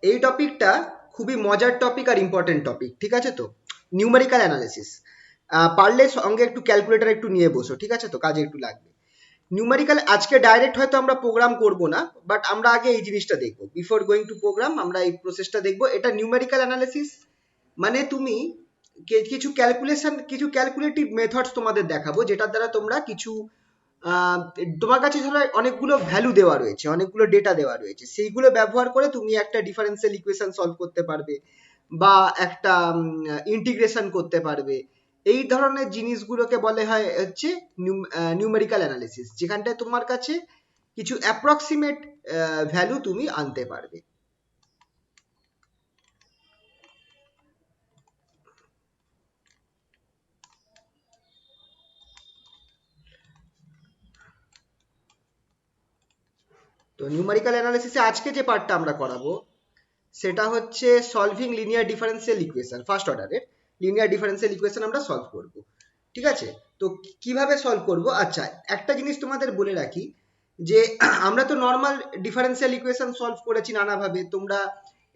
এই টপিকটা খুবই মজার টপিক আর ইম্পর্টেন্ট টপিক, ঠিক আছে? তো নিউমেরিক্যাল অ্যানালিসিস, পারলে সঙ্গে একটু ক্যালকুলেটর একটু নিয়ে বসো, ঠিক আছে? তো কাজে একটু লাগবে। নিউমেরিক্যাল আজকে ডাইরেক্ট হয়তো আমরা প্রোগ্রাম করব না, বাট আমরা আগে এই জিনিসটা দেখবো। বিফোর গোয়িং টু প্রোগ্রাম আমরা এই প্রসেসটা দেখবো। এটা নিউমেরিক্যাল অ্যানালিসিস মানে তুমি কিছু ক্যালকুলেশন, কিছু ক্যালকুলেটিভ মেথডস তোমাদের দেখাবো, যেটার দ্বারা তোমরা কিছু আহ, তোমার কাছে ধরো অনেকগুলো ভ্যালু দেওয়া রয়েছে, অনেকগুলো ডেটা দেওয়া রয়েছে, সেইগুলো ব্যবহার করে তুমি একটা ডিফারেন্সিয়াল ইকুয়েশন সলভ করতে পারবে বা একটা ইন্টিগ্রেশন করতে পারবে। এই ধরনের জিনিসগুলোকে বলে হয় হচ্ছে নিউমেরিক্যাল অ্যানালিসিস, যেখানটায় তোমার কাছে কিছু অ্যাপ্রক্সিমেট ভ্যালু তুমি আনতে পারবে। তো নিউমেরিক্যাল অ্যানালিসিসে আজকে যে পার্টটা আমরা করাবো সেটা হচ্ছে solving linear differential equation, first অর্ডারের লিনিয়ার ডিফারেন্সিয়াল ইকুয়েশন আমরা সলভ করব, ঠিক আছে? তো কিভাবে সলভ করব? আচ্ছা, একটা জিনিস তোমাদের বলে রাখি যে আমরা তো নর্মাল ডিফারেন্সিয়াল ইকুয়েশন সলভ করেছি নানাভাবে। তোমরা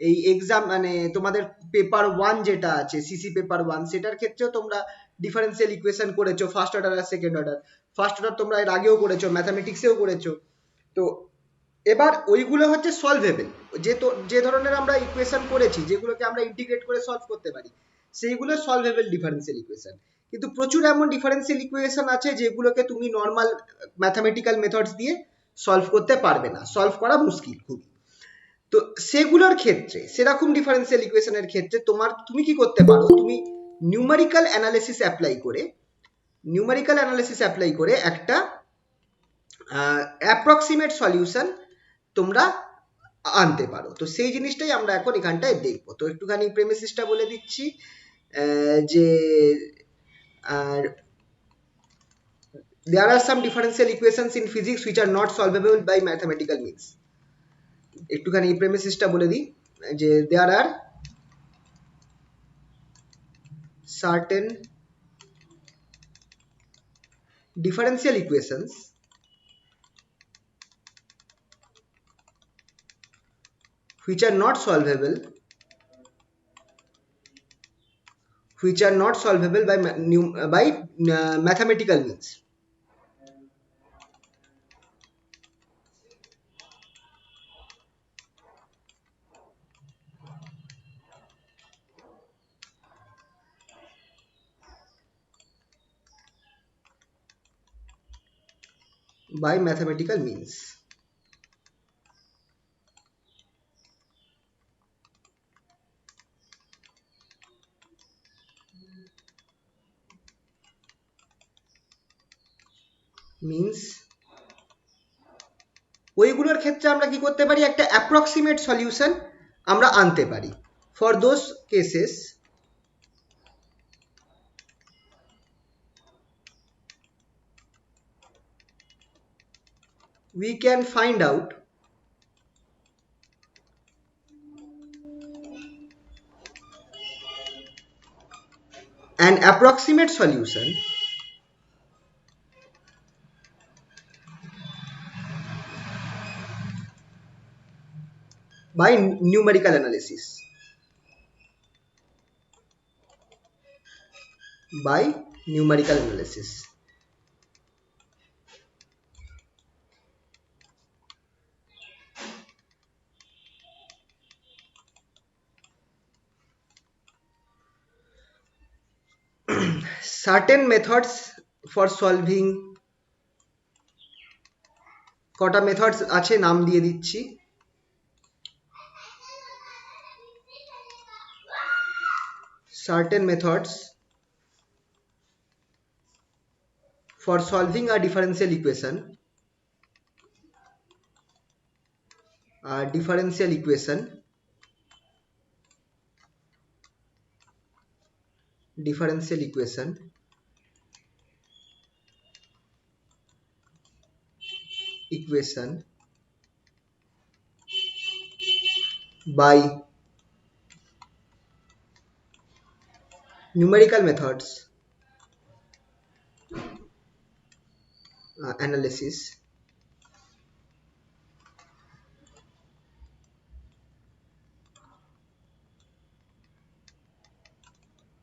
এই এক্সাম মানে তোমাদের পেপার ওয়ান যেটা আছে, সিসি পেপার ওয়ান, সেটার ক্ষেত্রেও তোমরা ডিফারেন্সিয়াল ইকুয়েশন করেছো, ফার্স্ট অর্ডার আর সেকেন্ড অর্ডার। ফার্স্ট অর্ডার তোমরা এর আগেও করেছো, ম্যাথামেটিক্সেও করেছো। তো এবার ওইগুলো হচ্ছে সলভেবল, যে ধরনের আমরা ইকুয়েশন করেছি যেগুলোকে আমরা ইন্টিগ্রেট করে সলভ করতে পারি, সেইগুলো সলভেবল ডিফারেন্সিয়াল ইকুয়েশন। কিন্তু প্রচুর এমন ডিফারেন্সিয়াল ইকুয়েশন আছে যেগুলোকে তুমি নর্মাল ম্যাথামেটিক্যাল মেথডস দিয়ে সলভ করতে পারবে না, সলভ করা মুশকিল খুবই। তো সেগুলোর ক্ষেত্রে, সেরকম ডিফারেন্সিয়াল ইকুয়েশনের ক্ষেত্রে তুমি কি করতে পারো, তুমি নিউমেরিক্যাল অ্যানালিসিস অ্যাপ্লাই করে, নিউমেরিক্যাল অ্যানালিসিস অ্যাপ্লাই করে একটা অ্যাপ্রক্সিমেট সলিউশন তোমরা আনতে পারো। তো সেই জিনিসটাই আমরা এখন এখানটায় দেখবো। তো একটুখানি প্রেমিসিসটা বলে দিচ্ছি যে আর there are some differential equations in physics which are not solvable by mathematical means। একটুখানি এই প্রেমিসিসটা বলে দিই যে there are certain differential equations which are not solvable, which are not solvable by mathematical means। by mathematical means means ওইগুলোর ক্ষেত্রে আমরা কি করতে পারি, একটা অ্যাপ্রক্সিমেট সলিউশন আমরা আনতে পারি। For those cases we can find out an approximate solution by numerical analysis, by numerical analysis। certain methods for solving, কটা মেথডস আছে নাম দিয়ে দিচ্ছি। certain methods for solving a differential equation, differential equation, differential equation equation by numerical methods analysis।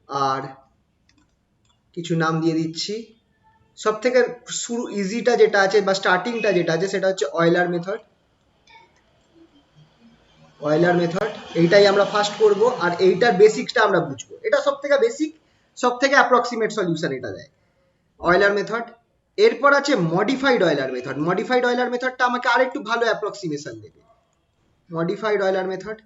আর কিছু নাম দিয়ে দিচ্ছি। সব থেকে শুরু ইজিটা যেটা আছে বা স্টার্টিংটা যেটা আছে সেটা হচ্ছে অয়েলার মেথড। অয়েলার মেথড এইটাই আমরা ফার্স্ট করব, আর এইটার বেসিকটা আমরা বুঝবো। এটা সব থেকে বেসিক, সব থেকে অ্যাপ্রক্সিমেট সলিউশন এটা দেয় অয়েলার মেথড। এরপর আছে modified Euler method. Modified Euler মেথডটা আমাকে আরেকটু ভালো অ্যাপ্রক্সিমেশন দেবে। মডিফাইড অয়েলার মেথড,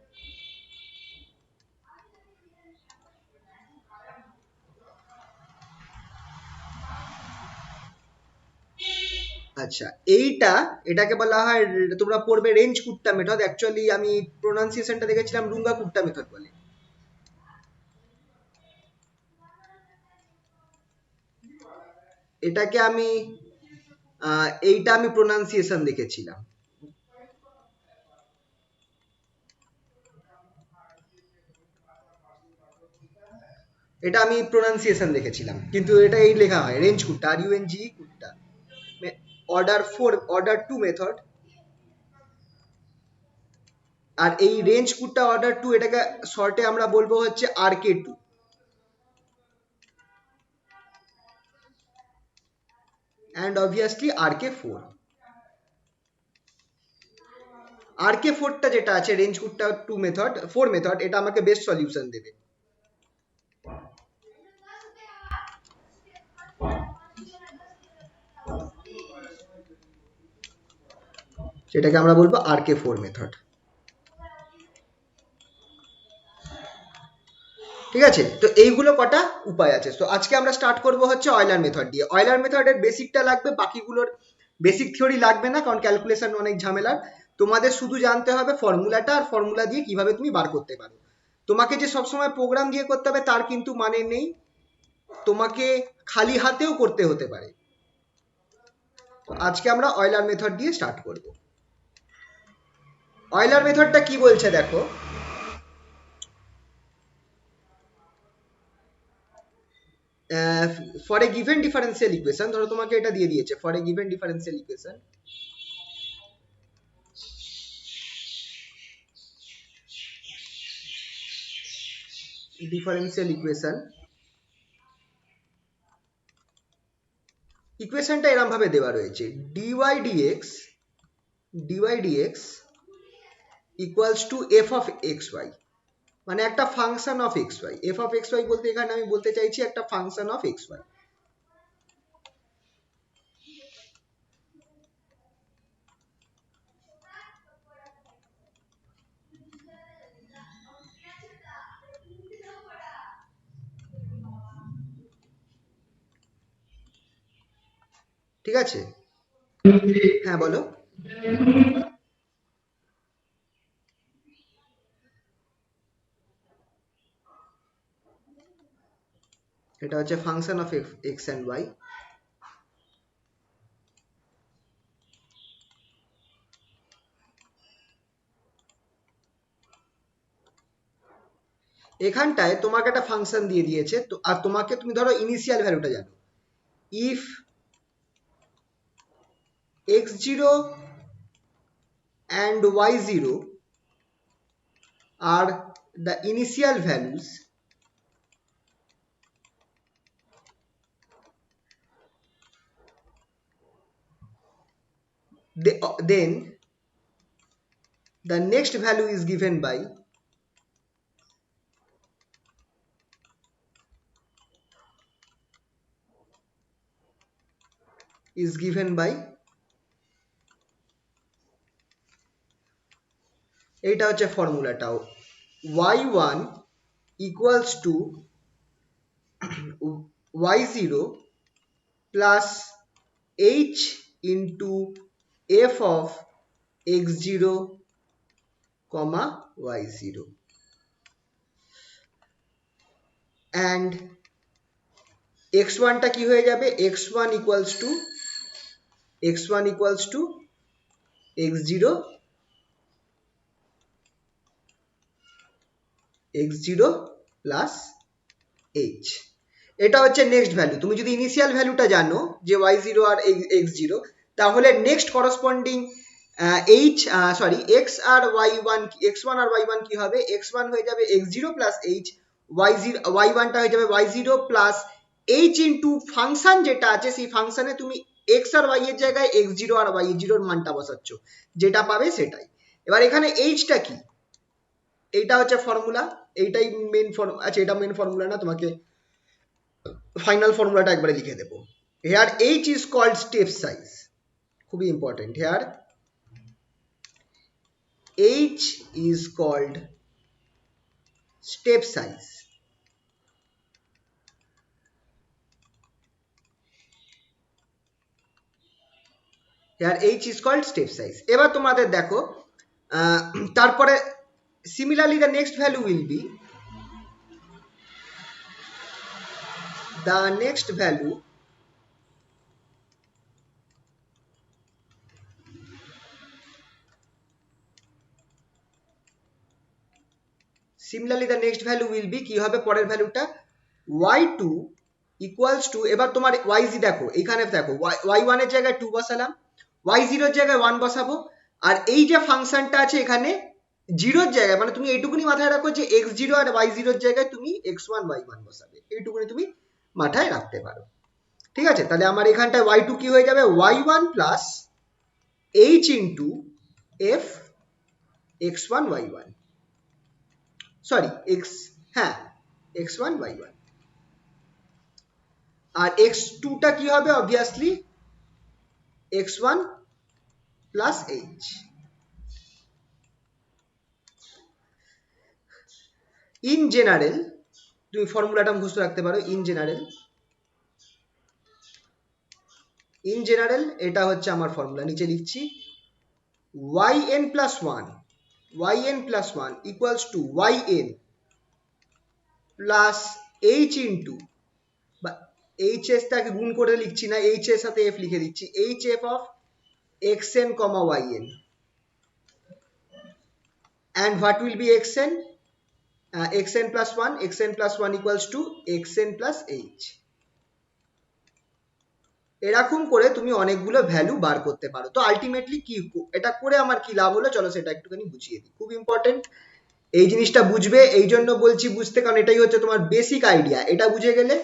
আচ্ছা এটাকে বলা হয়, তোমরা পড়বে রেঞ্জ কুট্টা মেথড। অ্যাকচুয়ালি আমি প্রোনাউন্সিয়েশনটা দেখেছিলাম রুঙ্গা কুট্টা মেথড বলে। এটাকে আমি এইটা আমি প্রোনাউন্সিয়েশন দেখেছিলাম। এটা আমি প্রোনাউন্সিয়েশন দেখেছিলাম, কিন্তু এটা এই লেখা হয় Runge Kutta, RUNG Kutta. Order 2 method. আর এই রেঞ্জ কুট্টা অর্ডার 2 এটাকে শর্টে আমরা বলবো হচ্ছে RK2। And obviously RK4। RK4টা যেটা আছে রেঞ্জ কুট্টা 2 মেথড 4 মেথড, এটা আমাকে বেস্ট সলিউশন দেবে। সেটাকে আমরা বলবো RK4 মেথড। ঠিক আছে, তো এইগুলো কটা উপায় আছে। তো আজকে আমরা স্টার্ট করব হচ্ছে অয়েলার মেথড দিয়ে। অয়েলার মেথডের বেসিকটা লাগবে, বাকিগুলোর বেসিক থিওরি লাগবে না, কারণ ক্যালকুলেশন অনেক ঝামেলার। তোমাদের শুধু জানতে হবে ফর্মুলাটা, আর ফর্মুলা দিয়ে কিভাবে তুমি বার করতে পারো। তোমাকে যে সবসময় প্রোগ্রাম দিয়ে করতে হবে তার কিন্তু মানে নেই, তোমাকে খালি হাতেও করতে হতে পারে। আজকে আমরা অয়েলার মেথড দিয়ে স্টার্ট করব। অয়েলার মেথডটা কি বলছে দেখো, for a given differential equation, ধরো তোমাকে এটা দিয়ে দিয়েছে for a given differential equation, differential equation. ইকুয়েশনটা এরকম ভাবে দেওয়া রয়েছে dy dx equals to f of xy, মানে একটা function of xy। f of xy বলতে এখানে আমি বলতে চাইছি একটা ফাংশন অফ xy। ঠিক আছে, হ্যাঁ বলো। এটা হচ্ছে function of x and y। এখানটায় তোমাকে একটা ফাংশন দিয়ে দিয়েছে, তো আর তোমাকে তুমি ধরো ইনিশিয়াল ভ্যালুটা জানো, if x0 and y0 are the initial values, then the next value is given by এইটা হচ্ছে ফর্মুলাটাও, y1 equals to y0 plus h into f of x0 comma y0, and x1 টা কি হয়ে যাবে, x1 equals to x0 plus h। এটা হচ্ছে next value. তুমি যদি ইনিশিয়াল ভ্যালুটা জানো যে y0 আর x0, তাহলে নেক্সট করসপন্ডিং x আর y1 x1 আর y1 কি হবে, x1 হয়ে যাবে x0 প্লাস h, y1 টা হয়ে যাবে y0 plus h into function যেটা আছে সেই ফাংশনে তুমি x আর y এর জায়গায় x0 আর y0 এর মানটা বসাচ্ছ, যেটা পাবে সেটাই। এবার এখানে h টা কি, এইটা হচ্ছে ফর্মুলা, এইটাই মেন ফর্মুলা। আচ্ছা এটা মেন ফর্মুলা না, তোমাকে ফাইনাল ফর্মুলাটা একবারে লিখে দেবো। Here h is called step size, খুবই important. Here h is called step size. Here h is called step size. এবার তোমাদের দেখো তারপরে similarly the next value will be কি হবে পরের ভ্যালুটা y2 equals to, এবার তোমার yz দেখো এখানে দেখো y1 এর জায়গায় 2 বসালাম, y0 এর জায়গায় 1 বসাবো, আর এই যে ফাংশনটা আছে এখানে জিরোর জায়গায়, মানে তুমি এইটুকুনি মাথায় রাখো যে x0 আর y0 এর জায়গায় তুমি x1 y1 বসাবে, এইটুকুনি তুমি মাথায় রাখতে পারো। ঠিক আছে, তাহলে আমার এখানটায় y2 কি হয়ে যাবে y1 plus h into f x1 y1, sorry হ্যাঁ x1 y1, আর x2 টা কি হবে obviously x1 plus h। In general তুমি ফর্মুলাটা মুখস্থ রাখতে পারো। ইন জেনারেল এটা হচ্ছে আমার ফর্মুলা, নিচে লিখছি yn plus 1 equals to yn plus h into, বা hs টাকে গুণ করে লিখছি না, h এর সাথে f লিখে দিচ্ছি, hf of xn comma yn, and what will be xn, xn plus 1 equals to xn plus h। এরকম করে তুমি অনেকগুলো ভ্যালু বার করতে পারো। তো আলটিমেটলি কি এটা করে আমার কি লাভ হলো, চলো সেটা একটুখানি বুঝিয়ে দিই, খুব ইম্পর্টেন্ট এই জিনিসটা বুঝবে, এই জন্য বলছি বুঝতে, কারণ এটাই হচ্ছে তোমার বেসিক আইডিয়া। এটা বুঝে গেলে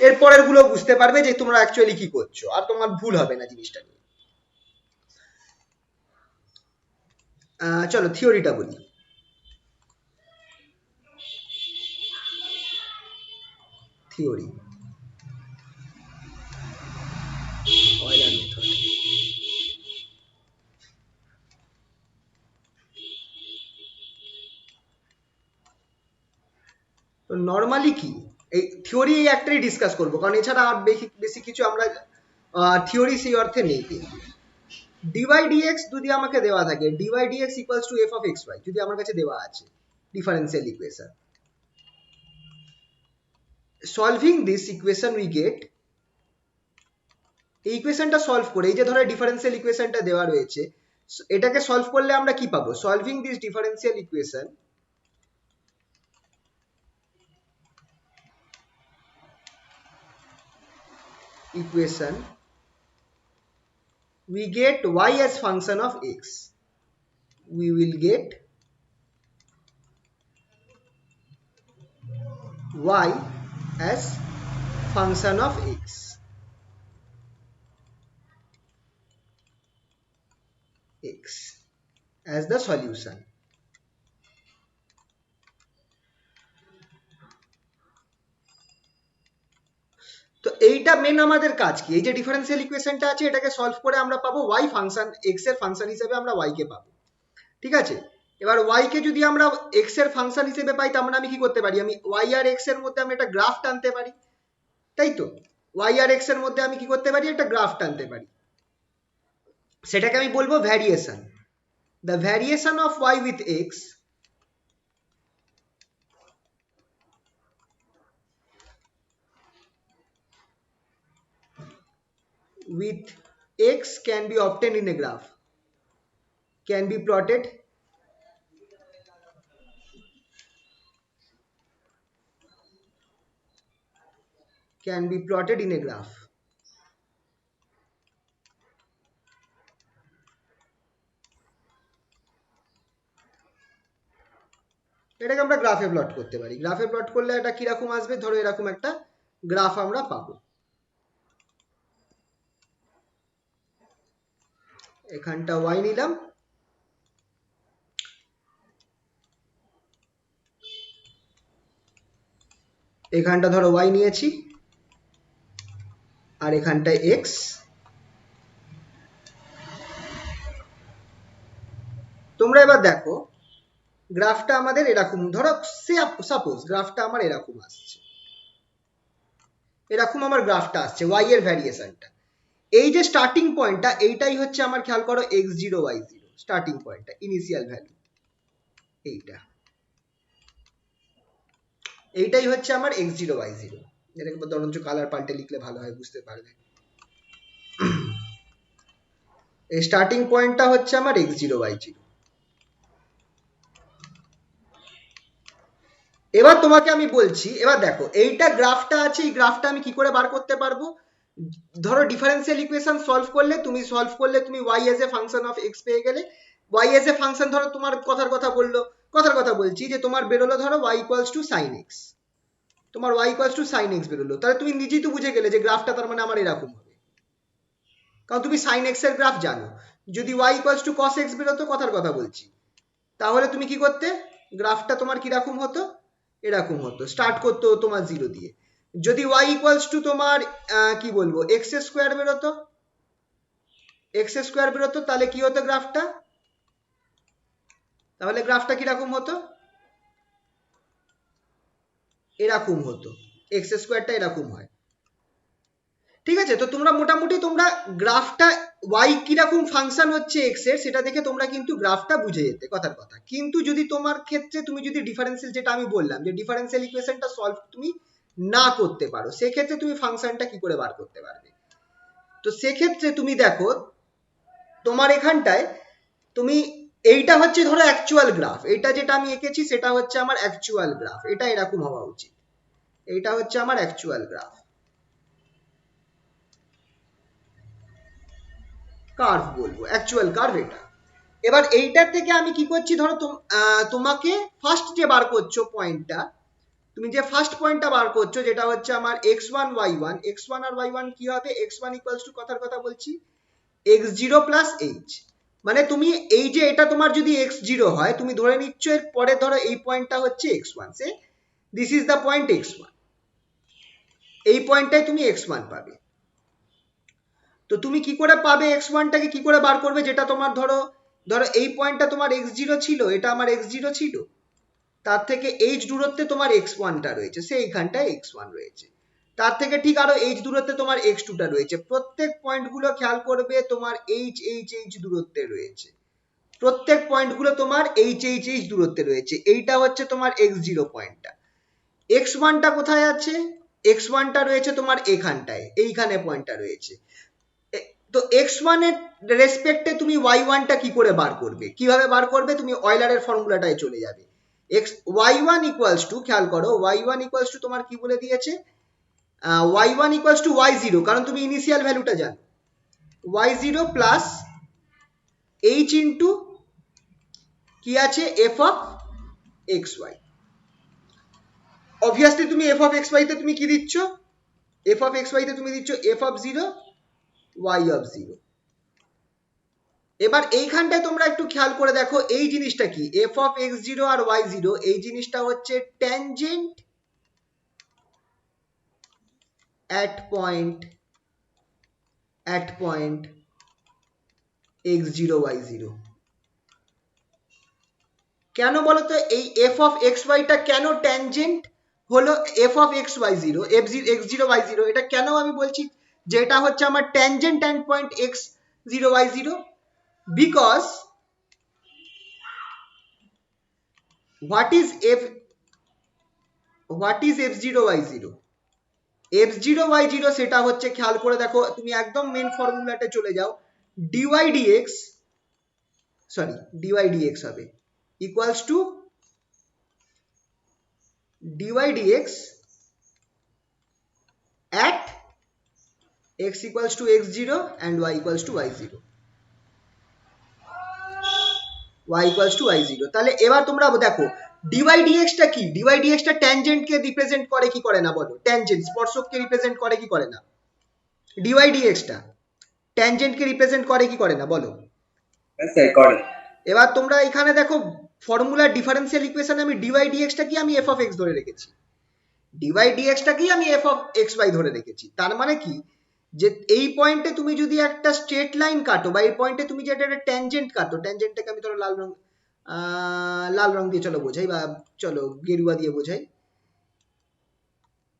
এর পরের গুলো বুঝতে পারবে যে তোমরা অ্যাকচুয়ালি কি করছো, আর তোমার ভুল হবে না জিনিসটা নিয়ে। চলো থিওরিটা বলি। থিওরি অয়েলার মেথড, তো নর্মালি কি এই থিওরি এই একটাই ডিসকাস করবো, কারণ এছাড়া আর বেশি কিছু আমরা থিওরি সেই অর্থে নেই। কিন্তু dy dx যদি আমাকে দেওয়া থাকে, dy dx equals to f of xy যদি আমার কাছে দেওয়া আছে differential equation, solving this equation we get, এই ইকুয়েশনটা সলভ করে, এই যে ধরো ডিফারেন্সিয়াল ইকুয়েশনটা দেওয়া রয়েছে, এটাকে সলভ করলে আমরা কি পাবো, solving this differential equation we get y as function of x, we will get y as function of x as the solution। তো এইটা মেন আমাদের কাজ কি, এই যে ডিফারেন্সিয়াল ইকুয়েশনটা আছে এটাকে সলভ করে আমরা পাবো y ফাংশন, x এর ফাংশন হিসেবে আমরা y কে পাবো। ঠিক আছে, এবার y কে যদি আমরা x এর ফাংশন হিসেবে পাই, তার মানে আমি কি করতে পারি, আমি y আর x এর মধ্যে আমি একটা গ্রাফ টানতে পারি, তাই তো y আর x এর মধ্যে আমি কি করতে পারি, একটা গ্রাফ টানতে পারি, সেটাকে আমি বলবো variation. The variation of y with x can be obtained in a graph, can be plotted in a graph। এটাকে আমরা গ্রাফে প্লট করতে পারি। গ্রাফে প্লট করলে এটা কিরকম আসবে, ধরো এরকম একটা গ্রাফ আমরা পাবো। এখানটা y নিলাম, এখানটা ধরো y নিয়েছি, আর এখানটায় x। তোমরা এবার দেখো গ্রাফটা আমাদের এরকম, ধরো সাপোজ গ্রাফটা আমার এরকম আসছে, এরকম আমার গ্রাফটা আসছে y এর ভ্যারিয়েশনটা। এই যে স্টার্টিং পয়েন্টটা, এইটাই হচ্ছে আমার, খেয়াল করো x0 y0 স্টার্টিং পয়েন্টটা, ইনিশিয়াল ভ্যালু এইটা, এইটাই হচ্ছে আমার x0 y0। এটাকে বরঞ্চ কালার পাল্টে লিখলে ভালো হয়, বুঝতে পারবে। এই স্টার্টিং পয়েন্টটা হচ্ছে আমার x0 y0। এবার তোমাকে আমি বলছি, এবার দেখো এইটা গ্রাফটা আছে, এই গ্রাফটা আমি কি করে বার করতে পারবো? ধরো ডিফারেন্সিয়াল ইকুয়েশন সলভ করলে তুমি y as a function of x পেয়ে গেলে। y এজ এ ফাংশন, ধরো তোমার কথার কথা বলছি, যে তোমার বেরোলো ধরো y equals to sine X, তোমার y equals to sine X বেরোলো, তাহলে তুমি নিজেই তো বুঝে গেলে যে গ্রাফটা তার মানে আমার এরকম হবে, কারণ তুমি সাইন এক্স এর গ্রাফ জানো। যদি y equals to cos X বেরোতো, কথার কথা বলছি, তাহলে তুমি কি করতে, গ্রাফটা তোমার কিরকম হতো, এরকম হতো, স্টার্ট করতে হতো তোমার 0 দিয়ে। যদি y ইকুয়ালস টু তোমার কি বলবো এক্স স্কোয়ার বেরোতো, তাহলে কি হতো গ্রাফটা, তাহলে গ্রাফটা কিরকম হতো, এরকম হতো, এক্স স্কোয়ারটা এরকম হয়। ঠিক আছে, তো তোমরা মোটামুটি তোমরা গ্রাফটা y কিরকম ফাংশন হচ্ছে x এর, সেটা দেখে তোমরা কিন্তু গ্রাফটা বুঝে যেতে, কথার কথা। কিন্তু যদি তোমার ক্ষেত্রে তুমি যদি ডিফারেন্সিয়াল, যেটা আমি বললাম যে ডিফারেন্সিয়াল ইকুয়েশনটা সলভ তুমি না করতে পারো, সেক্ষেত্রে তুমি ফাংশনটা কি করে বার করতে পারবে? তো সেক্ষেত্রে তুমি দেখো তোমার এখানটায় তুমি, এইটা হচ্ছে ধরো অ্যাকচুয়াল গ্রাফ, এইটা যেটা আমি এঁকেছি সেটা হচ্ছে আমার অ্যাকচুয়াল গ্রাফ, এটা এরকম হওয়া উচিত, এইটা হচ্ছে আমার অ্যাকচুয়াল গ্রাফ, কার্ভ বলবো, অ্যাকচুয়াল কার্ভ এটা। এবার এইটার থেকে আমি কি করছি, ধরো তোমাকে ফার্স্ট যে বার করছো পয়েন্টটা, তুমি যে ফার্স্ট পয়েন্টটা বার করছো, যেটা হচ্ছে আমার x1 y1, x1 আর y1 কি হবে, x1 ইকুয়ালস টু, কথার কথা বলছি, x0 প্লাস h। মানে তুমি এই যে এটা তোমার যদি x0 হয়, তুমি ধরে নিচ্ছ এর পরে ধরো এই পয়েন্টটা হচ্ছে x1, say this is the point x1, এই পয়েন্টটাই তুমি x1 পাবে। তো তুমি কি করে পাবে x1টাকে কি করে বার করবে, যেটা তোমার ধরো ধরো এই পয়েন্টটা তোমার x0 ছিল, এটা আমার x0 ছিল, তার থেকে h দূরত্বে তোমার x1টা রয়েছে, সেইখানটায় x1 রয়েছে, তার থেকে ঠিক আরো h দূরত্বে তোমার x2টা রয়েছে, প্রত্যেক পয়েন্টগুলো খেয়াল করবে তোমার h দূরত্বে রয়েছে, প্রত্যেক পয়েন্টগুলো তোমার h দূরত্বে রয়েছে। এইটা হচ্ছে তোমার x0 পয়েন্টটা। x1টা কোথায় আছে, x1টা রয়েছে তোমার এখানটায়, এইখানে পয়েন্টটা রয়েছে। তো x1 এর রেসপেক্টে তুমি y1টা কি করে বার করবে, কিভাবে বার করবে, তুমি অয়লারের ফর্মুলাটায় চলে যাবে। y1 ইকুয়ালস টু, খেয়াল করো y1 ইকুয়ালস টু তোমার কি বলে দিয়েছে, y1 ইকুয়ালস টু y0, কারণ তুমি ইনিশিয়াল ভ্যালুটা জানো, y0 প্লাস h ইন্টু কি আছে, f অফ xy। অবভিয়াসলি তুমি f অফ xy তে তুমি কি দিচ্ছ, f অফ xy তে তুমি দিচ্ছ f অফ 0 y অফ 0। এবার এইখানটায় তোমরা একটু খেয়াল করে দেখো এই জিনিসটা কি, f of x0 R y0, এই জিনিসটা হচ্ছে tangent at point x0 y0। কেন বলতো এই f অফ xy টা কেন ট্যানজেন্ট হলো f of xy0, x0 y0, এটা কেন আমি বলছি যে এটা হচ্ছে আমার tangent at point x0 y0, because what is f0 y0, f0 y0 সেটা হচ্ছে, খেয়াল করে দেখো তুমি একদম মেন ফর্মুলাতে চলে যাও, dy dx, sorry dy dx হবে equals to dy dx at x equals to x0 and y equals to y0, y equals to y0। তাহলে এবার তোমরা দেখো ডিওয়াই ডিএক্সটা কি? ডিওয়াই ডিএক্সটা ট্যানজেন্টকে রিপ্রেজেন্ট করে কি করে না বলো? ট্যানজেন্ট স্পর্শককে রিপ্রেজেন্ট করে কি করে না? ডিওয়াই ডিএক্সটা ট্যানজেন্টকে রিপ্রেজেন্ট করে কি করে না বলো? করে। এবার তোমরা এখানে দেখো ফর্মুলার ডিফারেন্সিয়াল ইকুয়েশনে আমি ডিওয়াই ডিএক্সটা কি আমি এফ অফ এক্স ধরে রেখেছি, ডিওয়াই ডিএক্সটাকেই আমি এফ অফ এক্স ওয়াই ধরে রেখেছি। তার মানে কি, যে এই পয়েন্টে তুমি যদি একটা স্ট্রেট লাইন কাটো বা এই পয়েন্টে তুমি যদি একটা ট্যানজেন্ট কাটো, ট্যানজেন্টটাকে আমি ধরো লাল রং দিয়ে চলো বোঝাই, বা চলো গেরুয়া দিয়ে বোঝাই।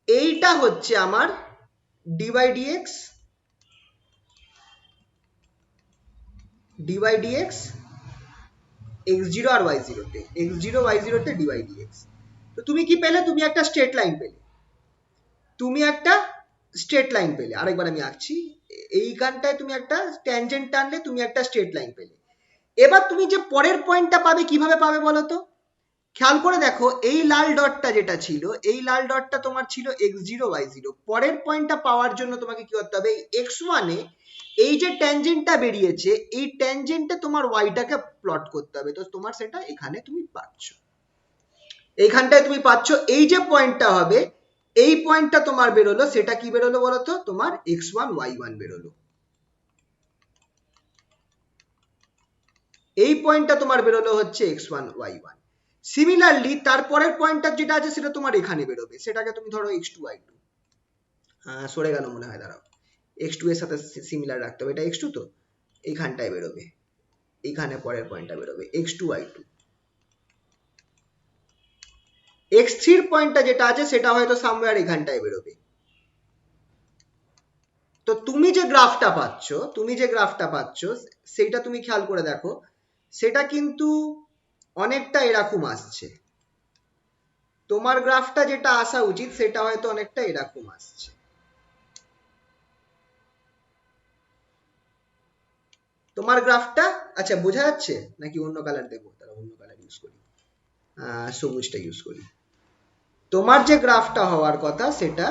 এইটা হচ্ছে আমার d y dx, dy d x x zero আর ওয়াই জিরোতে, এক্স জিরো ওয়াই জিরোতে ডিওয়াই ডিএক্স। তো তুমি কি পেলে? তুমি একটা স্ট্রেট লাইন পেলে, তুমি একটা স্ট্রেট লাইন পেলে। আরেকবার আমি আঁকছি, এইখানটায় তুমি একটা ট্যানজেন্ট টানলে তুমি একটা স্ট্রেট লাইন পেলে। এবার তুমি যে পরের পয়েন্টটা পাবে কিভাবে পাবে বলো তো? খেয়াল করে দেখো, এই লাল ডটটা যেটা ছিল, এই লাল ডটটা তোমার ছিল এক্স জিরো ওয়াই জিরো। পরের পয়েন্টটা পাওয়ার জন্য তোমাকে কি করতে হবে? এক্স ওয়ানে এই যে ট্যানজেন্টটা বেরিয়েছে, এই ট্যানজেন্টে তোমার ওয়াইটাকে প্লট করতে হবে। তো তোমার সেটা এখানে তুমি পাচ্ছ, এইখানটায় তুমি পাচ্ছ। এই যে পয়েন্টটা হবে, এই পয়েন্টটা তোমার বেরোলো, সেটা কি বেরোলো বলতো? তোমার এক্স ওয়ান ওয়াই ওয়ান বেরোলো। এই পয়েন্টটা তোমার বেরোলো হচ্ছে X one Y one. Similarly তারপরের পয়েন্টটা যেটা আছে সেটা তোমার এখানে বেরোবে, সেটাকে তুমি ধরো এক্স টু ওয়াই টু, সরে গেল মনে হয়, দাঁড়াও, এক্স টু এর সাথে সিমিলার রাখতে হবে, এটা এক্স টু, তো এইখানটায় বেরোবে, এইখানে পরের পয়েন্টটা বেরোবে X two Y two. X থ্রির পয়েন্টটা যেটা আছে সেটা হয়তো সামওয়্যার এখানটায় বেরোবে। তো তুমি যে গ্রাফটা পাচ্ছ, তুমি যে গ্রাফটা পাচ্ছ সেইটা তুমি খেয়াল করে দেখো, সেটা কিন্তু অনেকটা এরকম আসছে। তোমার গ্রাফটা যেটা আসা উচিত সেটা হয়তো অনেকটা এরকম আসছে। তোমার গ্রাফটা, আচ্ছা বোঝা যাচ্ছে নাকি অন্য কালার দেবো? তাহলে অন্য কালার ইউজ করি, সবুজটা ইউজ করি। তোমার যে গ্রাফটা হওয়ার কথা সেটা,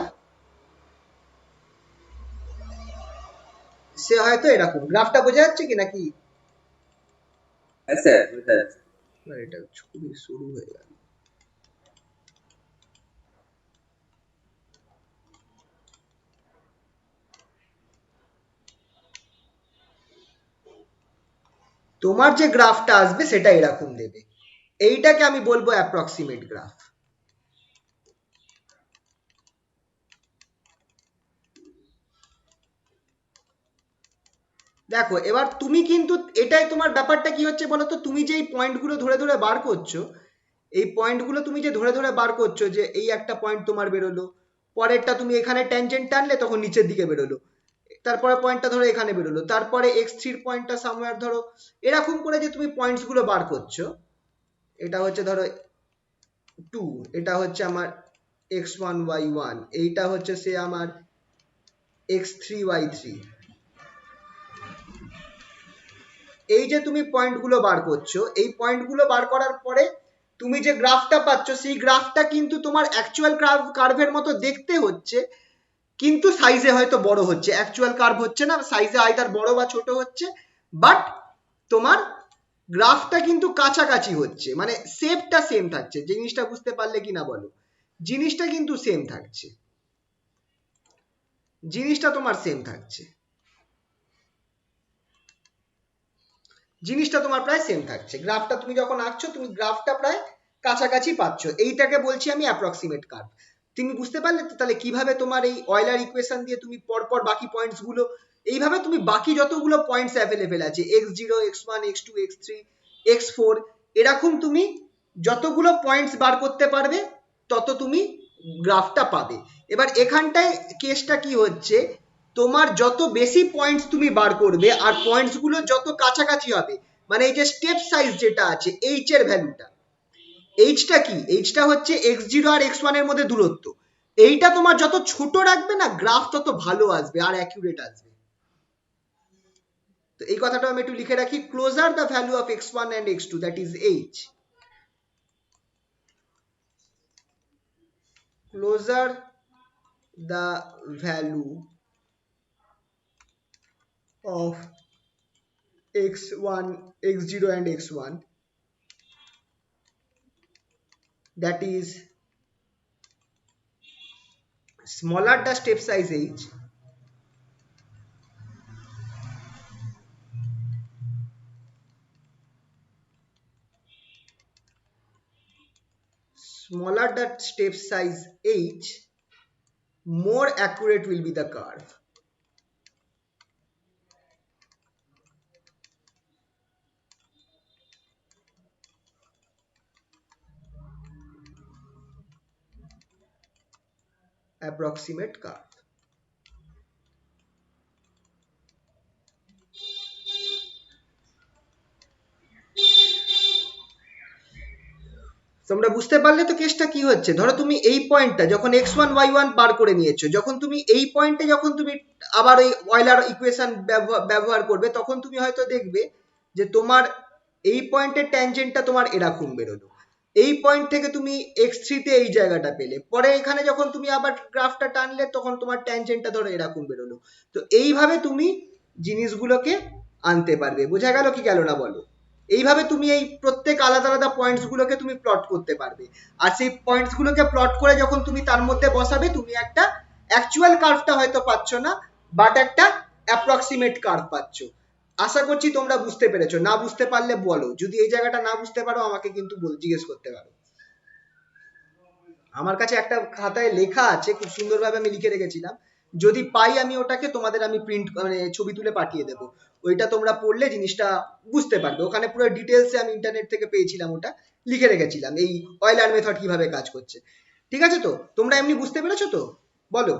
সে হয়তো এরকম। গ্রাফটা বোঝা যাচ্ছে কি নাকি? হ্যাঁ স্যার, বুঝতে পারছি। এটা খুবই শুরু হয়ে গেল। তোমার যে গ্রাফটা আসবে সেটা এরকম দেবে, এইটাকে আমি বলবো অ্যাপ্রক্সিমেট গ্রাফ। দেখো এবার তুমি কিন্তু, এটাই তোমার ব্যাপারটা কি হচ্ছে বলো তো? তুমি যে এই পয়েন্টগুলো ধরে ধরে বার করছো, এই পয়েন্টগুলো তুমি যে ধরে ধরে বার করছো, যে এই একটা পয়েন্ট তোমার বেরোলো, পরেরটা তুমি এখানে ট্যানজেন্ট টানলে তখন নিচের দিকে বেরোলো, তারপরে পয়েন্টটা ধরো এখানে বেরোলো, তারপরে এক্স থ্রির পয়েন্টটা সামওয়্যার ধরো, এরকম করে যে তুমি পয়েন্টস গুলো বার করছো। এটা হচ্ছে ধরো টু, এটা হচ্ছে আমার এক্স ওয়ান ওয়াই ওয়ান, এইটা হচ্ছে সে আমার এক্স থ্রি ওয়াই থ্রি। এই যে তুমি পয়েন্টগুলো বার করছো, এই পয়েন্টগুলো বার করার পরে তুমি যে গ্রাফটা পাচ্ছ, সেই গ্রাফটা কিন্তু তোমার অ্যাকচুয়াল কার্ভের মতো দেখতে হচ্ছে, কিন্তু সাইজে হয়তো বড় হচ্ছে। অ্যাকচুয়াল কার্ভ হচ্ছে না, সাইজে আইদার বড় বা ছোট হচ্ছে, বাট তোমার গ্রাফটা কিন্তু কাছাকাছি হচ্ছে, মানে শেপটা সেম থাকছে। জিনিসটা বুঝতে পারলে কি না বলো? জিনিসটা কিন্তু সেম থাকছে, জিনিসটা তোমার সেম থাকছে, জিনিসটা তোমার প্রায় সেম থাকছে। গ্রাফটা তুমি যখন আঁকছো, তুমি গ্রাফটা প্রায় কাছাকাছি পাচ্ছ, এইটাকে বলছি আমি অ্যাপ্রক্সিমেট কার্ভ। তুমি বুঝতে পারলে তো তাহলে কিভাবে তোমার এই অয়লার ইকুয়েশন দিয়ে তুমি পরপর বাকি পয়েন্টস গুলো, এইভাবে তুমি বাকি যতগুলো পয়েন্টস অ্যাভেলেবেল আছে, X zero, X one, X two, X three, X four, এরকম তুমি যতগুলো পয়েন্টস বার করতে পারবে তত তুমি গ্রাফটা পাবে। এবার এখানটায় কেসটা কি হচ্ছে, তোমার যত বেশি পয়েন্টস তুমি বার করবে আর পয়েন্টস গুলো যত কাছাকাছি হবে, মানে এই যে স্টেপ সাইজ যেটা আছে এইচ এর ভ্যালুটা, এইচটা কি? এইচটা হচ্ছে এক্স জিরো আর এক্স ওয়ান এর মধ্যে দূরত্ব। এইটা তোমার যত ছোট রাখবে না, গ্রাফ তত ভালো আসবে আর অ্যাকুরেট আসবে। তো এই কথাটা আমি একটু লিখে রাখি, closer the value of X one and X two, that is H, closer the value of x1, x0 and x1, that is smaller the step size h, smaller the step size h, more accurate will be the curve. Approximate curve. তোমরা বুঝতে পারলে তো কেসটা কি হচ্ছে? ধরো তুমি এই পয়েন্টটা যখন x1 y1 বার করে নিয়েছো, যখন তুমি এই পয়েন্টে যখন তুমি আবার ওই অয়লার ইকুয়েশন ব্যবহার করবে, তখন তুমি হয়তো দেখবে যে তোমার এই পয়েন্টের ট্যানজেন্টটা তোমার এরকম বেরোলো, এই পয়েন্ট থেকে তুমি x3 তে এই জায়গাটা পেলে, পরে এখানে যখন তুমি আবার গ্রাফটা টানলে তখন তোমার ট্যানজেন্টটা ধরো এরকম বেরোলো। তো এইভাবে তুমি জিনিসগুলোকে আনতে পারবে। বোঝা গেল কি গেল না বলো? এইভাবে তুমি এই প্রত্যেক আলাদা আলাদা পয়েন্টস গুলোকে তুমি প্লট করতে পারবে, আর সেই পয়েন্টস গুলোকে প্লট করে যখন তুমি তার মধ্যে বসাবে, তুমি একটা অ্যাকচুয়াল কার্ভটা হয়তো পাচ্ছ না, বাট একটা অ্যাপ্রক্সিমেট কার্ভ পাচ্ছ। আশা করছি তোমরা বুঝতে পেরেছো। না বুঝতে পারলে বলো, যদি এই জায়গাটা না বুঝতে পারো আমাকে কিন্তু জিজ্ঞেস করতে পারো। আমার কাছে একটা খাতায় লেখা আছে, খুব সুন্দরভাবে আমি লিখে রেখেছিলাম, যদি পাই আমি ওটাকে তোমাদের আমি প্রিন্ট মানে ছবি তুলে পাঠিয়ে দেবো। ওইটা তোমরা পড়লে জিনিসটা বুঝতে পারবে। ওখানে পুরো ডিটেলসে আমি ইন্টারনেট থেকে পেয়েছিলাম, ওটা লিখে রেখেছিলাম এই অয়লার মেথড কিভাবে কাজ করছে। ঠিক আছে, তো তোমরা এমনি বুঝতে পেরেছো তো? বলো।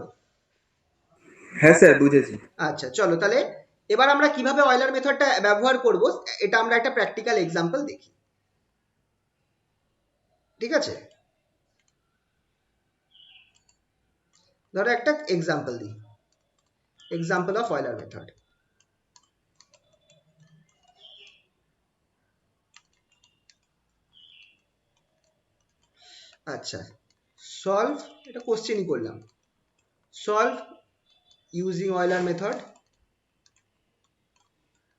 হ্যাঁ স্যার, বুঝেছি। আচ্ছা চলো তাহলে এবার আমরা কিভাবে অয়লার মেথডটা ব্যবহার করব, এটা আমরা একটা প্র্যাকটিক্যাল এক্সাম্পল দেখি। ঠিক আছে, ধরো একটা এক্সাম্পল দিই, এক্সাম্পল অফ অয়লার মেথড। আচ্ছা, সলভ, এটা কোশ্চেনই করলাম, সলভ ইউজিং অয়লার মেথড।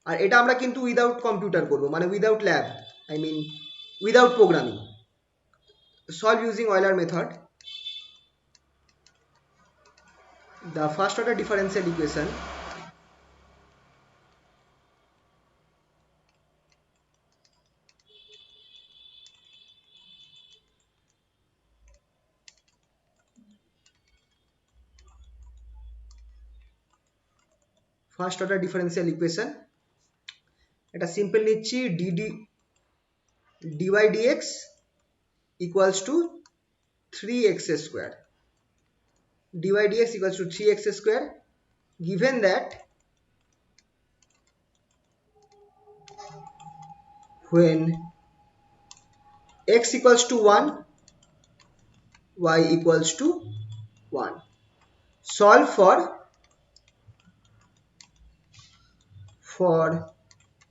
আর এটা আমরা কিন্তু উইদাউট কম্পিউটার করবো, মানে without lab, I mean without programming. Solve using Euler method the first order differential equation first order differential equation, এটা সিম্পল নিচ্ছি, dy dx equals to 3x square, dy dx equals to 3x square, given that when x equals to 1, y equals to 1, solve for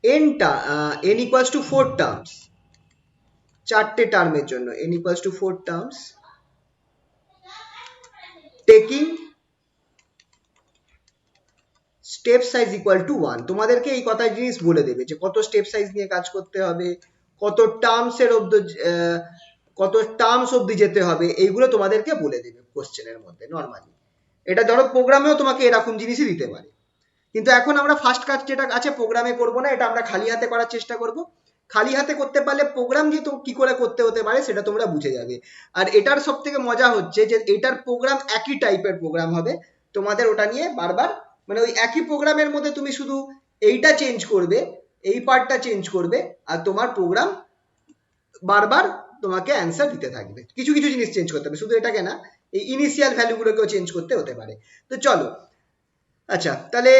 n equals to 4 terms, চারটে টার্মের জন্য n equals to 4 terms, taking step size equal to 1। তোমাদেরকে এই কথা জিনিস বলে দেবে যে কত স্টেপ সাইজ নিয়ে কাজ করতে হবে, কত টার্মস অব্দি যেতে হবে, এইগুলো তোমাদেরকে বলে দেবে কোশ্চেনের মধ্যে নর্মালি। এটা ধরো প্রোগ্রামেও তোমাকে এরকম জিনিসই দিতে পারে, কিন্তু এখন আমরা ফার্স্ট কাজ যেটা আছে প্রোগ্রামে করব না, এটা আমরা খালি হাতে করার চেষ্টা করব। খালি হাতে করতে পারলে প্রোগ্রাম যে কি করে করতে হতে পারে সেটা তোমরা বুঝে যাবে। আর এটার সব থেকে মজা হচ্ছে যে এটার প্রোগ্রাম একই টাইপের প্রোগ্রাম হবে, তোমাদের ওটা নিয়ে বারবার মানে ওই একই প্রোগ্রামের মধ্যে তুমি শুধু এইটা চেঞ্জ করবে, এই পার্টটা চেঞ্জ করবে, আর তোমার প্রোগ্রাম বারবার তোমাকে অ্যান্সার দিতে থাকবে। কিছু কিছু জিনিস চেঞ্জ করতে হবে, শুধু এটাকে না, এই ইনিশিয়াল ভ্যালুগুলোকেও চেঞ্জ করতে হতে পারে। তো চলো, আচ্ছা তাহলে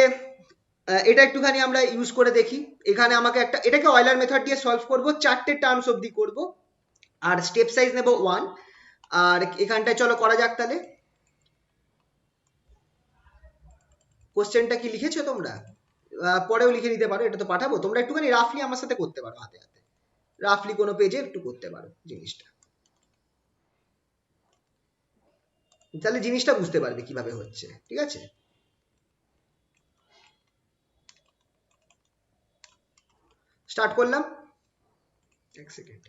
এটা একটুখানি আমরা ইউজ করে দেখি। এখানে আমাকে একটা, এটাকে অয়লার মেথড দিয়ে সলভ করব, চারটে টার্মস অবধি করব, আর স্টেপ সাইজ নেব 1। আর এখানটায় চলো করা যাক তাহলে। কোশ্চেনটা কি লিখেছো তোমরা? পরেও লিখে নিতে পারো, এটা তো পাঠাবো, তোমরা একটুখানি রাফলি আমার সাথে করতে পারো, হাতে হাতে রাফলি কোনো পেজে একটু করতে পারো জিনিসটা, তাহলে জিনিসটা বুঝতে পারবে কিভাবে হচ্ছে। ঠিক আছে, স্টার্ট করলাম, এক সেকেন্ড।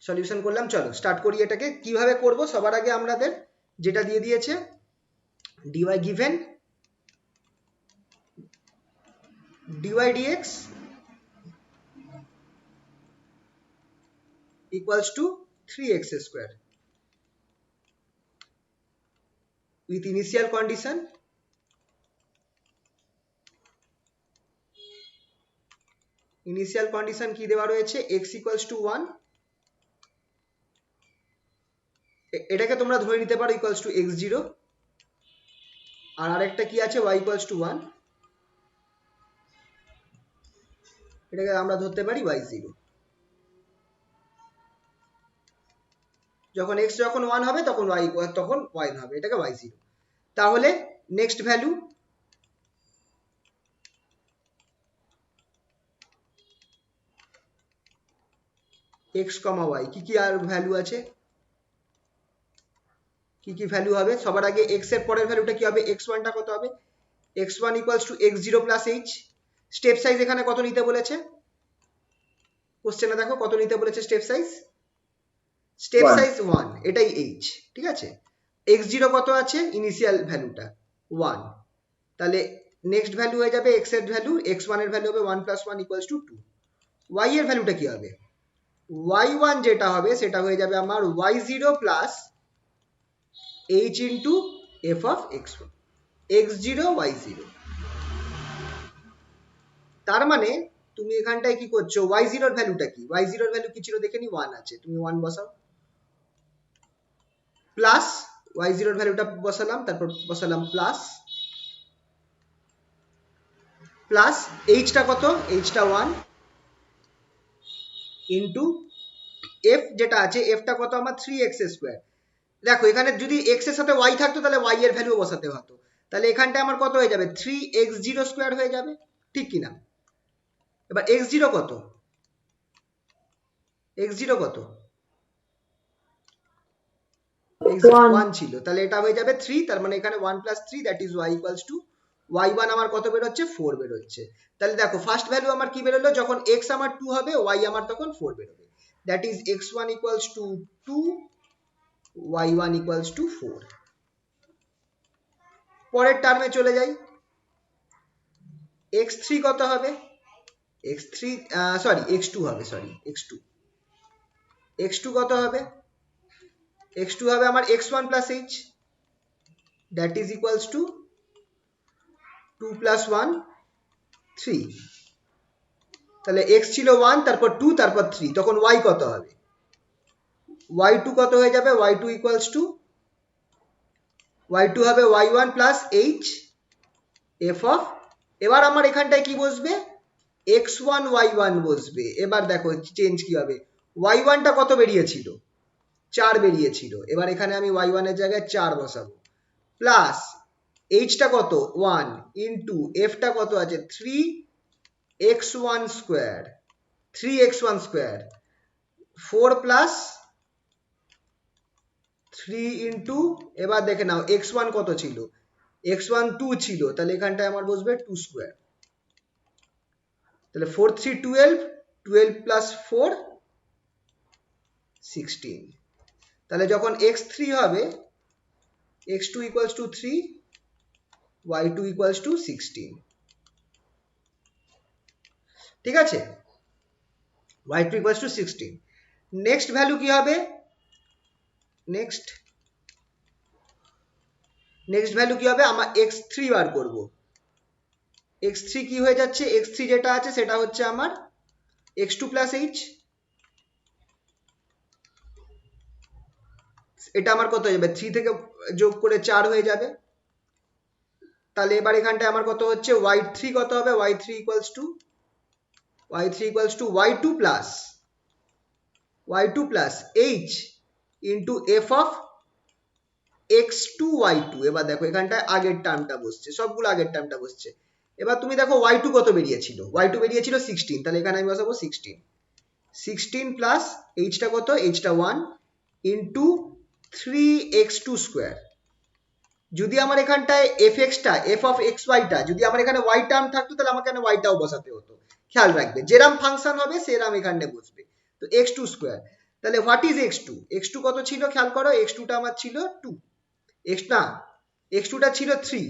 সলিউশন করলাম। চলো স্টার্ট করি এটাকে। কিভাবে করব, সবার আগে আমাদের যেটা দিয়ে দিয়েছে dy given dy dx equals to 3x square with initial condition কি দেওয়া রয়েছে, x equals to 1, এটাকে তোমরা ধরে নিতে পারো ইকুয়ালস টু x0, আর আরেকটা কি আছে y equals to 1, এটাকে আমরা ধরতে পারি y0। যখন x যখন 1 হবে তখন y হবে, এটাকে y0। তাহলে নেক্সট ভ্যালু x, y কি কি আর ভ্যালু আছে, কি কি ভ্যালু হবে। সবার আগে x এর পরের ভ্যালুটা কি হবে, x1 টা কত হবে, x1 equals to x0 plus h। Step size এখানে কত নিতে বলেছে, কোশ্চেনে দেখো কত নিতে বলেছে স্টেপ সাইজ, স্টেপ 1 সাইজ 1, এটাই h। ঠিক আছে, x0 কত আছে, ইনিশিয়াল ভ্যালুটা 1, তাহলে নেক্সট ভ্যালু হয়ে যাবে x এর ভ্যালু, x1 এর ভ্যালু হবে 1 plus 1 equals to 2। y এর ভ্যালুটা কি হবে, y1 যেটা হবে সেটা হয়ে যাবে আমার y0 plus h into f of x1 x0 y0। তার মানে তুমি এখানটায় কি করছো, y0 এর ভ্যালুটা কি, y0 এর ভ্যালু কি ছিল দেখে নি, 1 আছে, তুমি 1 বসাও, প্লাস y0 এর ভ্যালুটা বসালাম, তারপর বসালাম প্লাস প্লাস h টা কত, h টা 1 ইনটু f যেটা আছে, f টা কত আমার 3x স্কয়ার। দেখো এখানে যদি x এর সাথে y থাকতো তাহলে y এর ভ্যালু বসাতে হতো, তাহলে এখানটা আমার কত হয়ে যাবে, 3x0 স্কয়ার হয়ে যাবে, ঠিক কি না। এবার x0 কত, x0 কত, x0 1 ছিল, তাহলে এটা হয়ে যাবে 3, তার মানে এখানে 1 plus 3 that is y equals to y1 আমার কত বের হচ্ছে, 4 বের হচ্ছে। তাহলে দেখো ফার্স্ট ভ্যালু আমার কি বেরোলো, যখন x আমার 2 হবে y আমার তখন 4 বেরোবে, that is x1 equals to 2, y1 equals to 4। পরের টার্মে চলে যাই, x3 কত হবে, x3 সরি x2 হবে, সরি x2 কত হবে, x2 হবে আমার x1 plus h, that is equals to 2 plus 1 3। তাহলে x ছিল 1, তারপর 2, তারপর 3, তখন y কত হবে, y2 কত হয়ে যাবে, y2 equals to y2 হবে y1 plus h f of, এবার আমার এখানটায় কি বসবে, x1 y1 বসবে। এবার দেখো চেঞ্জ কি হবে, y1 টা কত বেরিয়েছিল, 4 বেরিয়েছিল, এবার এখানে আমি y1 এর জায়গায় 4 বসাবো, প্লাস h টা কত 1 ইনটু f টা কত আছে 3x1 square, 3x1 square 4 plus 3 into, এবার দেখে নাও x1 কত ছিল, x1 2 ছিল, তাহলে এখানটায় আমার বসবে 2 স্কয়ার, তাহলে 4 3 12, 12 প্লাস 4 16। তাহলে যখন x3 হবে, x2 equals to 3, y2 equals to 16। ঠিক আছে, y2 equals to 16। Next value কি হবে, নেক্সট ভ্যালু কি হবে, আমার x3 বার করব, x3 কি হয়ে যাচ্ছে, x3 যেটা আছে সেটা হচ্ছে আমার x2 plus h, এটা আমার কত হয়ে যাবে, 3 থেকে যোগ করে 4 হয়ে যাবে। তাহলে এবার এখানটায় আমার কত হচ্ছে, y3 কত হবে, y3 equals to y2 plus h into f of x2 y2। এবার দেখো এখানটায় আগের টার্মটা বসছে, সবগুলো আগের টার্মটা বসছে। এবার তুমি দেখো y2 কত বেরিয়েছিল, y2 বেরিয়েছিল 16, তাহলে এখানে আমি বসাবো 16 প্লাস h টা কত, h টা 1 ইনটু 3x2 স্কয়ার। যদি আমার এখানটায় fx টা, f of xy টা, যদি আমার এখানে y টার্ম থাকতো তাহলে আমাকে এখানে y টাও বসাতে হতো। খেয়াল রাখবে যেরাম ফাংশন হবে সেরাম এখানে বসবে, তো x2 স্কয়ার। তাহলে হোয়াট ইজ x2? x2 কত ছিল খেয়াল করো, x2 টা আমার ছিল 2, x না, x2 টা ছিল 3,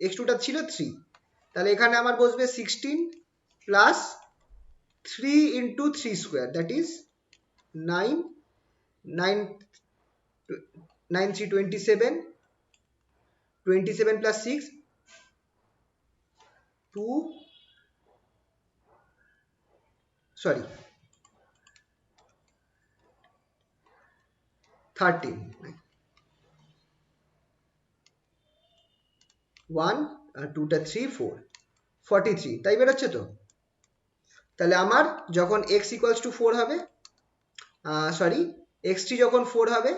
x2 টা ছিল 3, তাহলে এখানে আমার বসবে 16 plus 3 into 3 square, that is 9, 9, 9 3 27, 27 plus 6 2, sorry 13, 1 আর 2 টা 3 4, 43, তাই বেরোচ্ছে তো। তাহলে আমার যখন x ইকুয়ালস টু 4 হবে, সরি x3 যখন 4 হবে,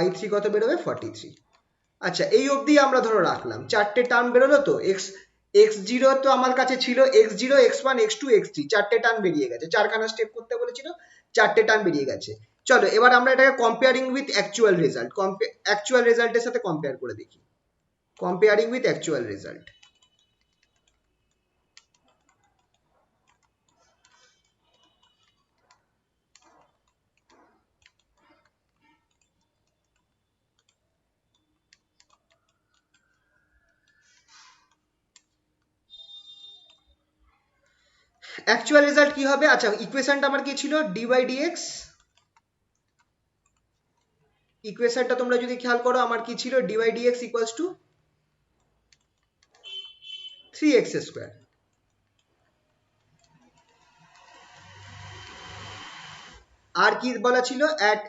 y3 কত বেরোবে 43। আচ্ছা এই অবধি আমরা ধরো রাখলাম, চারটে টার্ম বেরোলো তো, x0 তো আমার কাছে ছিল x0 x1 x2 x3, চারটে টার্ম বেরিয়ে গেছে, চারখানা স্টেপ করতে বলেছিল, চারটে টার্ম বেরিয়ে গেছে। চলো এবার আমরা এটাকে comparing with actual result, actual রেজাল্টের সাথে কম্পেয়ার করে দেখি, comparing with actual result. Actual result কি হবে? আচ্ছা ইকুয়েশনটা আমার কি ছিল, ডি বাই ডিএক্স, ইকুয়েশনটা তোমরা যদি খেয়াল করো আমার কি ছিল, d by dx equals to 3x square. আর কি বলা ছিল, at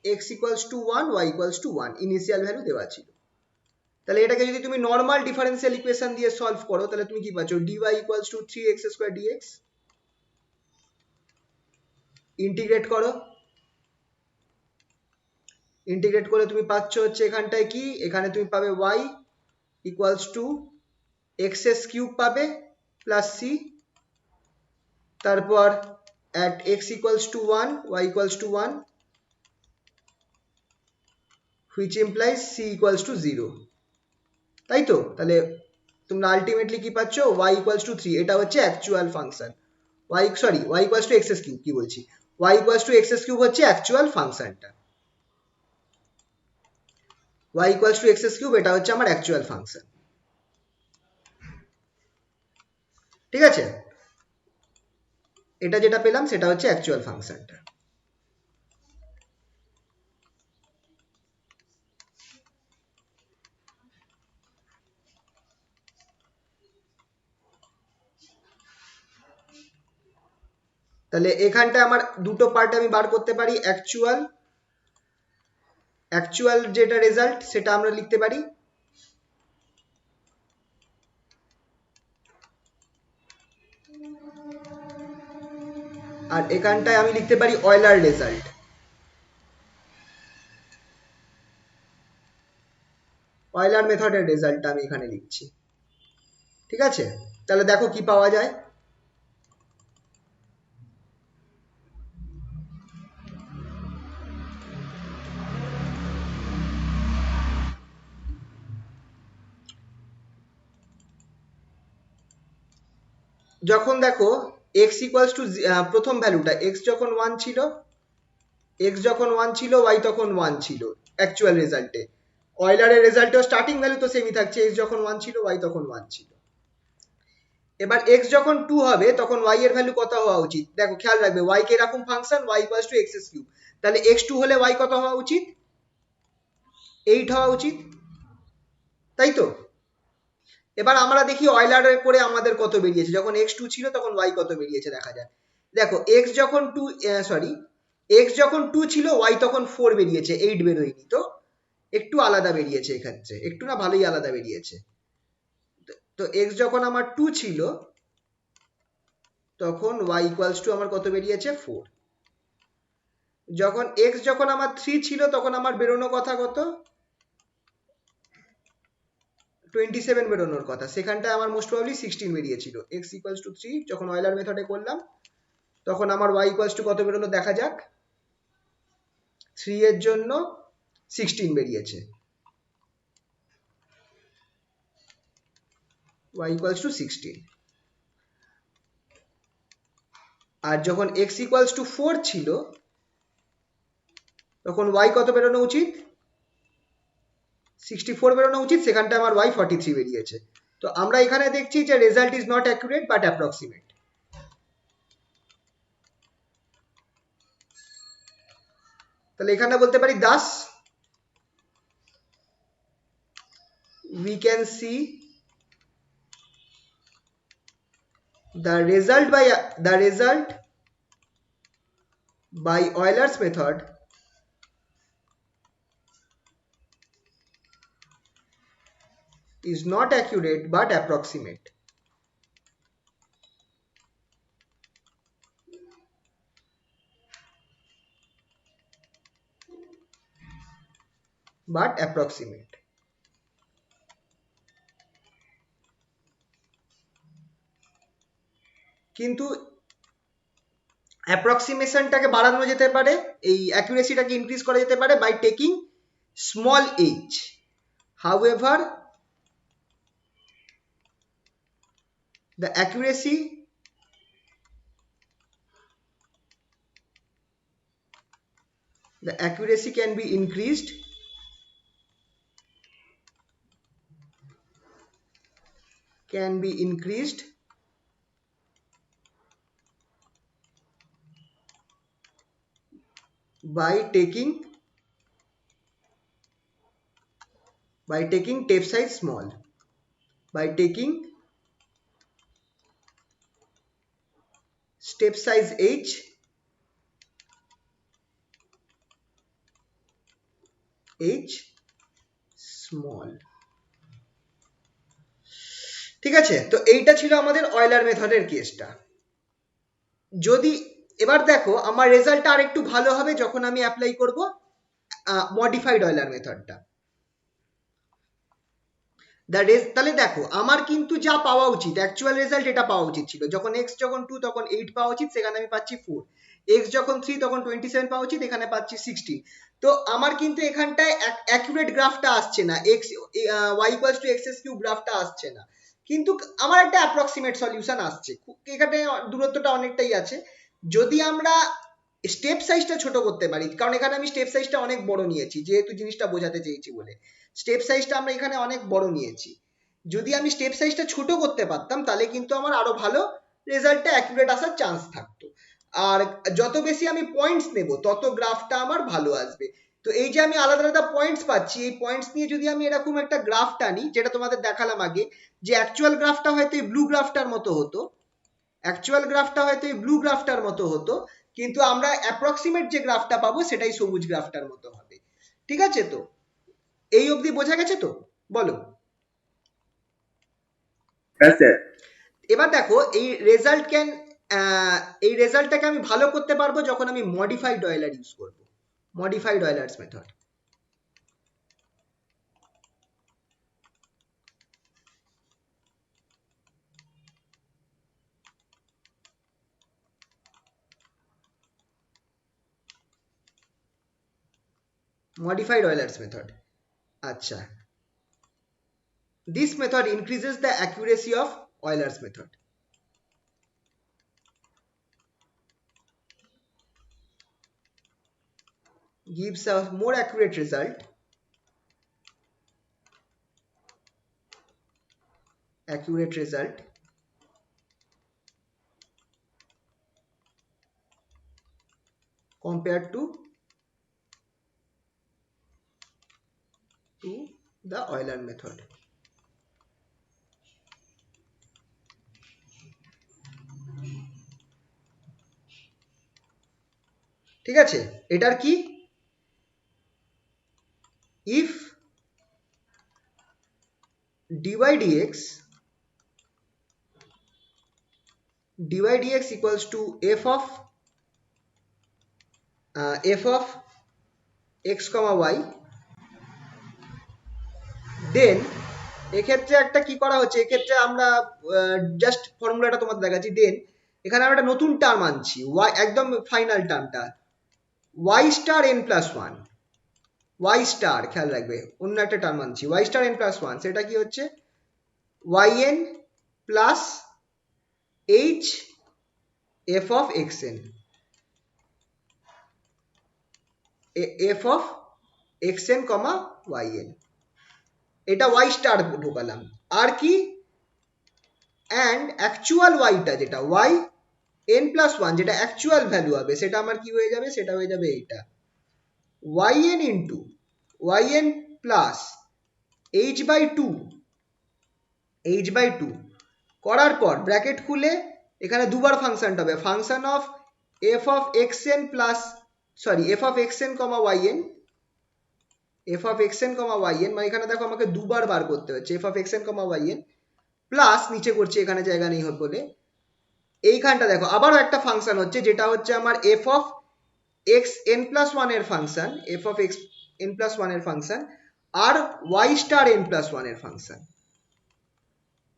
x equals to 1 y equals to 1, initial value দেওয়া ছিল। তাহলে এটাকে যদি তুমি নর্মাল ডিফারেন্সিয়াল ইকুয়েশন দিয়ে সলভ করো, তাহলে তুমি কি পাচ্ছ, dy equals to 3x square dx, integrate করো, ইন্টিগ্রেট করে তুমি পাচ্ছ হচ্ছে এখানটায় কি, এখানে তুমি পাবে y equals to x cube পাবে প্লাস c, তারপর at x equals to 1 y equals to 1 which implies c equals to 0, তাই তো। তাহলে তোমরা আলটিমেটলি কি পাচ্ছ, y equals to 3, এটা হচ্ছে actual function, y sorry y equals to x cube, কি বলছি, y equals to x cube হচ্ছে অ্যাকচুয়াল ফাংশনটা, y equals to x cube এটা হচ্ছে আমার অ্যাকচুয়াল ফাংশন, ঠিক আছে। এটা যেটা পেলাম সেটা হচ্ছে অ্যাকচুয়াল ফাংশনটা। তাহলে এখানটায় আমার দুটো পার্ট আমি বার করতে পারি, অ্যাকচুয়াল, অ্যাকচুয়াল যেটা রেজাল্ট সেটা আমরা লিখতে পারি, আর এখানটায় আমি লিখতে পারি অয়লার রেজাল্ট, অয়লার মেথডের রেজাল্টটা আমি এখানে লিখছি, ঠিক আছে। তাহলে দেখো কি পাওয়া যায়, যখন দেখো x ইকুয়ালস টু, প্রথম ভ্যালুটা x যখন 1 ছিল, x যখন 1 ছিল y তখন 1 ছিল অ্যাকচুয়াল রেজাল্টে, অয়লারের রেজাল্টেও স্টার্টিং ভ্যালু তো সেমই থাকছে, x যখন 1 ছিল y তখন 1 ছিল। এবার x যখন 2 হবে তখন y এর ভ্যালু কত হওয়া উচিত, দেখো খেয়াল রাখবে y কে এরকম function y equals to x cube, তাহলে x2 হলে y কত হওয়া উচিত, 8 হওয়া উচিত, তাই তো। এবার আমরা দেখি অয়লারের করে আমাদের কত বেরিয়েছে, যখন x2 ছিল তখন y কত বেরিয়েছে দেখা যায়। দেখো x যখন 2, সরি x যখন 2 ছিল y তখন 4 বেরিয়েছে, 8 বেরোয়নি, তো একটু আলাদা বেরিয়েছে এক্ষেত্রে, একটু না ভালোই আলাদা বেরিয়েছে। তো x যখন আমার 2 ছিল তখন y ইকুয়ালস টু আমার কত বেরিয়েছে 4, যখন x যখন আমার 3 ছিল তখন আমার বেরোনো কথা কত, 27 বেরোনোর কথা, সেখানটায় আমার মোস্ট প্রবাবলি 16 বেরিয়েছিল, x ইকুয়ালস টু 3 যখন অয়লার মেথডে করলাম তখন আমার y ইকুয়ালস টু কত বেরোলো দেখা যাক, 3 এর জন্য 16 বেরিয়েছে, y ইকুয়ালস টু 16। আর যখন x ইকুয়ালস টু 4 ছিল তখন y কত বেরোনো উচিত? 64 বেরোনো উচিত, সেখানটা আমার y 43 বেরিয়েছে। তো আমরা এখানে দেখছি যে result is not accurate but approximate. তাহলে এখানে বলতে পারি thus we can see the result by Euler's method is not accurate but approximate. But approximate. কিন্তু অ্যাপ্রক্সিমেশনটাকে বাড়ানো যেতে পারে, এই অ্যাকুরেসিটাকে ইনক্রিজ করা যেতে পারে by taking small h. However, the accuracy can be increased by taking tape size small, by taking step size h small. ঠিক আছে, তো এইটা ছিল আমাদের অয়লার মেথডের কেসটা। যদি এবার দেখো আমার রেজাল্টটা আর একটু ভালো হবে যখন আমি অ্যাপ্লাই করব মডিফাইড অয়লার মেথডটা। তাহলে দেখো আমার কিন্তু যা পাওয়া উচিত অ্যাকচুয়াল রেজাল্ট এটা পাওয়া উচিত ছিল, যখন x যখন 2 তখন 8 পাওয়া উচিত, সেখানে আমি পাচ্ছি 4। x যখন 3 তখন 27 পাওয়া উচিত, এখানে পাচ্ছি 16। তো আমার কিন্তু এখানটায় অ্যাকুরেট গ্রাফটা আসছে না, x y equals to x cube গ্রাফটা আসছে না, কিন্তু আমার একটা অ্যাপ্রক্সিমেট সলিউশন আসছে। এখানে দূরত্বটা অনেকটাই আছে। যদি আমরা স্টেপ সাইজটা ছোট করতে পারি, কারণ এখানে আমি স্টেপ সাইজটা অনেক বড় নিয়েছি যেহেতু জিনিসটা বোঝাতে চেয়েছি বলে, স্টেপ সাইজটা আমরা এখানে অনেক বড় নিয়েছি। যদি আমি স্টেপ সাইজটা ছোট করতে পারতাম তাহলে কিন্তু আমার আরো ভালো রেজাল্টটা অ্যাকুরেট আসার চান্স থাকতো। আর যত বেশি আমি পয়েন্টস নেব তত গ্রাফটা আমার ভালো আসবে। তো এই যে আমি আলাদা আলাদা পয়েন্টস পাচ্ছি, এই পয়েন্টস নিয়ে যদি আমি এরকম একটা গ্রাফ টানি, যেটা তোমাদের দেখালাম আগে, যে অ্যাকচুয়াল গ্রাফটা হয়তো এই ব্লু গ্রাফটার মতো হতো, কিন্তু আমরা অ্যাপ্রক্সিমেট যে গ্রাফটা পাবো সেটাই সবুজ গ্রাফটার মতো হবে। ঠিক আছে, তো এই অবধি বোঝা গেছে তো? বলো। হ্যাঁ স্যার। এবার দেখো এই রেজাল্টটাকে আমি ভালো করতে পারবো যখন আমি মডিফাইড অয়লার ইউজ করব, modified Euler's method. modified Euler's method. আচ্ছা, this method increases the accuracy of Euler's method. Gives a more accurate result compared to the Euler method. ঠিক আছে, এটার কি? if dy dx equals to f of x comma y, দেন এক্ষেত্রে একটা কি করা হচ্ছে, এক্ষেত্রে আমরা জাস্ট ফর্মুলাটা তোমাদের দেখাচ্ছি। দেন এখানে আমরা একটা নতুন টার্ম আনছি, y একদম ফাইনাল টার্মটা y star n plus 1, y star, খেয়াল রাখবে অন্য একটা টার্ম আনছি y স্টার n প্লাস 1, সেটা কি হচ্ছে yn plus h F of x N, F of x N comma Y N, এটা ওয়াই স্টার ঢোকালাম। আর কি, অ্যান্ড অ্যাকচুয়াল ওয়াইটা যেটা ওয়াই এন প্লাস ওয়ান, যেটা অ্যাকচুয়াল ভ্যালু হবে সেটা আমার কি হয়ে যাবে, সেটা হয়ে যাবে এইটা Y N into Y N plus H by two, H by two করার পর ব্র্যাকেট খুলে এখানে দুবার ফাংশনটা হবে, function of F of x N plus, sorry F of x N comma Y N, F of x N comma Y N, মানে এখানে দেখো আমাকে দুবার বার করতে হচ্ছে, F of x N comma Y N plus নিচে করছি এখানে জায়গা নেই বলে এইখানটা দেখো আবারও একটা ফাংশন হচ্ছে যেটা হচ্ছে আমার f of x N plus one এর function, f of x N plus one এর ফাংশন আর y star n plus one এর ফাংশন,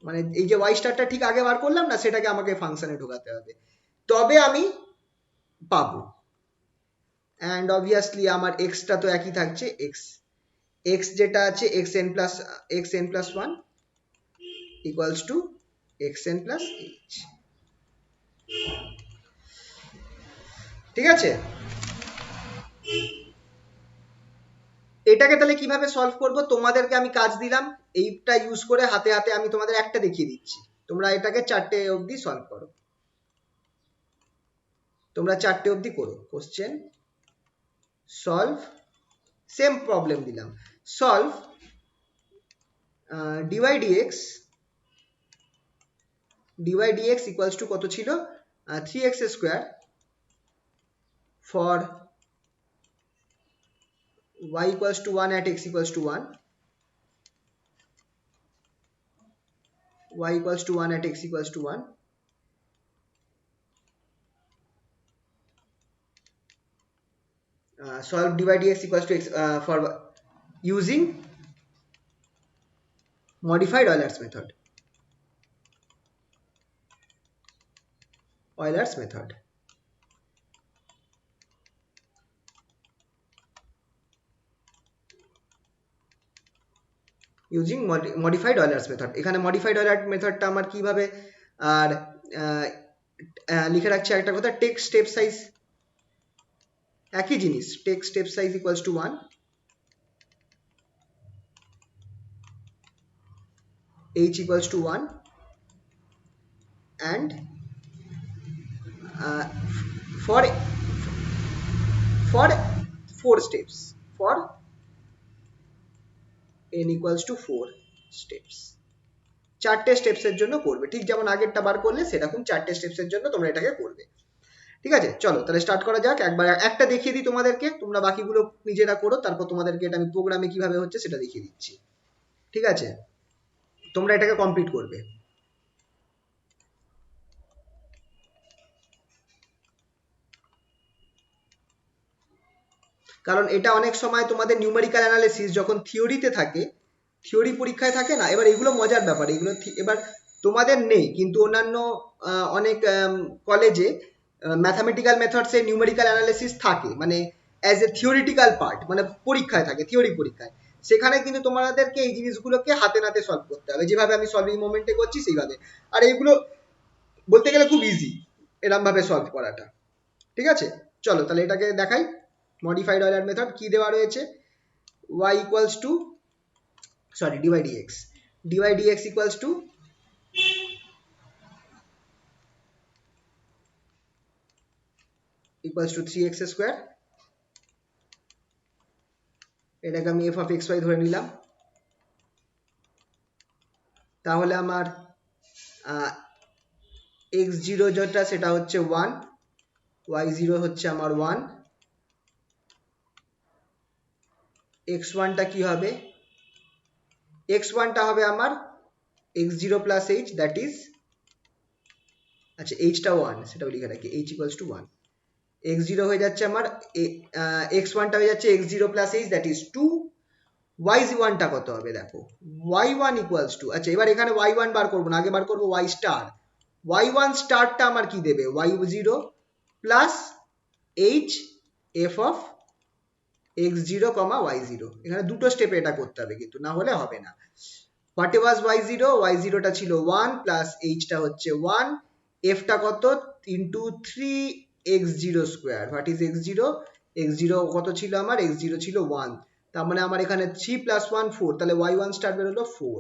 মানে এই যে ওয়াই স্টারটা ঠিক আগে বার করলাম না, সেটাকে আমাকে ফাংশনে ঢোকাতে হবে, তবে আমি পাবো। অ্যান্ড অবভিয়াসলি আমার এক্সটা তো একই থাকছে, এক্স যেটা আছে x N plus one equals to x N plus H. ঠিক আছে, এটাকে তাহলে কিভাবে সলভ করব, তোমাদেরকে আমি কাজ দিলাম, এইটা ইউজ করে হাতে হাতে আমি তোমাদের একটা দেখিয়ে দিচ্ছি, তোমরা এটাকে 4টে অবধি সলভ করো, তোমরা 4টে অবধি করো কোশ্চেন সলভ, সেম প্রবলেম দিলাম, solve D Y dx, dy D X equals to কত ছিল, 3x square for y equals to 1 at x equals to 1, y equals to 1 at x equals to 1, solve dy dx equals to x for using modified Euler's method, Euler's method, using modified Euler's method। এখানে modified Euler মেথডটা আমার কিভাবে, আর লিখে রাখছি একটা কথা, take step size একই জিনিস, take step size equals to 1, h equals to 1 and for 4 steps, for n equals to 4 steps, 4টে স্টেপসের জন্য করবে, ঠিক যেমন আগেরটা বার করলে সেরকম 4টে স্টেপসের জন্য তোমরা এটাকে করবে। ঠিক আছে, চলো তাহলে স্টার্ট করা যাক। একবার একটা দেখিয়ে দিই তোমাদেরকে, তোমরা বাকিগুলো নিজেরা করো, তারপর তোমাদেরকে এটা আমি প্রোগ্রামে কিভাবে হচ্ছে সেটা দেখিয়ে দিচ্ছি। ঠিক আছে, তোমরা এটাকে কমপ্লিট করবে। কারণ এটা অনেক সময় তোমাদের নিউমেরিক্যাল অ্যানালিসিস যখন থিওরিতে থাকে, থিওরি পরীক্ষায় থাকে না, এবার এগুলো মজার ব্যাপার, এগুলো এবার তোমাদের নেই কিন্তু অন্যান্য অনেক কলেজে ম্যাথামেটিক্যাল মেথডসে নিউমেরিক্যাল অ্যানালিসিস থাকে, মানে অ্যাজ এ থিওরিটিক্যাল পার্ট, মানে পরীক্ষায় থাকে, থিওরি পরীক্ষায়, সেখানে কিন্তু তোমাদেরকে এই জিনিসগুলোকে হাতে নাতে সলভ করতে হবে, যেভাবে আমি সলভিং মোমেন্টে করছি সেইভাবে। আর এইগুলো বলতে গেলে খুব ইজি এরম ভাবে সলভ করাটা। ঠিক আছে, চলো তাহলে এটাকে দেখাই। মডিফাইড অয়লার মেথড কি দেওয়া রয়েছে, y equals to, sorry dy dx, dy dx equals to equals to 3x square, এটাকে আমি f of xy ধরে নিলাম, তাহলে আমার x0 যেটা সেটা হচ্ছে 1, y0 হচ্ছে আমার 1, x1 টা কি হবে, x1 টা হবে আমার x0 plus h, that is, আচ্ছা h টা 1 সেটাও লিখে রাখি, h equals to 1, x0 হয়ে যাচ্ছে আমার x1 টা হয়ে যাচ্ছে x0 plus h, that is 2, y1 টা কত হবে দেখো, y1 equals to, আচ্ছা এবার এখানে y1 বার করব না, আগে বার করব y স্টার, y1 স্টারটা আমার কি দেবে, y0 plus h f of x0, y0, এখানে দুটো স্টেপে এটা করতে হবে কিন্তু, না হলে হবে না। হোয়াট ওয়াজ y0, y0 টা ছিল 1 প্লাস h টা হচ্ছে 1, f টা কত into 3x0 square. What is x0? x0 কত ছিল আমার? x0 ছিল 1। তার মানে আমার এখানে 3 প্লাস 1 4, তাহলে y1 স্টার বেরোলো 4।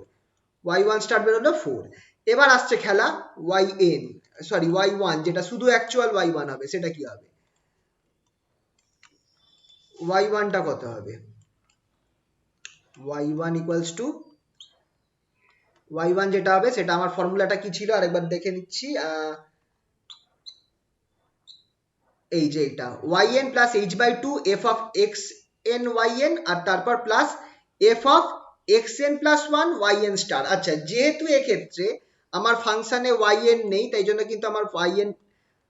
y1 স্টার বেরোলো 4। এবার আসছে খেলা yn, সরি y1, যেটা শুধু অ্যাকচুয়াল y1 হবে, সেটা কি হবে? y1 টা কত হবে? y1 ইকুয়ালস টু, y1 যেটা হবে সেটা, আমার ফর্মুলাটা কি ছিল আরেকবার দেখে নিচ্ছি। এই যে এটা yn plus h by two F of x N yn, আর তারপর plus F of x N plus one yn star. আচ্ছা, যেহেতু এক্ষেত্রে আমার ফাংশনে yn নেই, তাই জন্য কিন্তু আমার yn,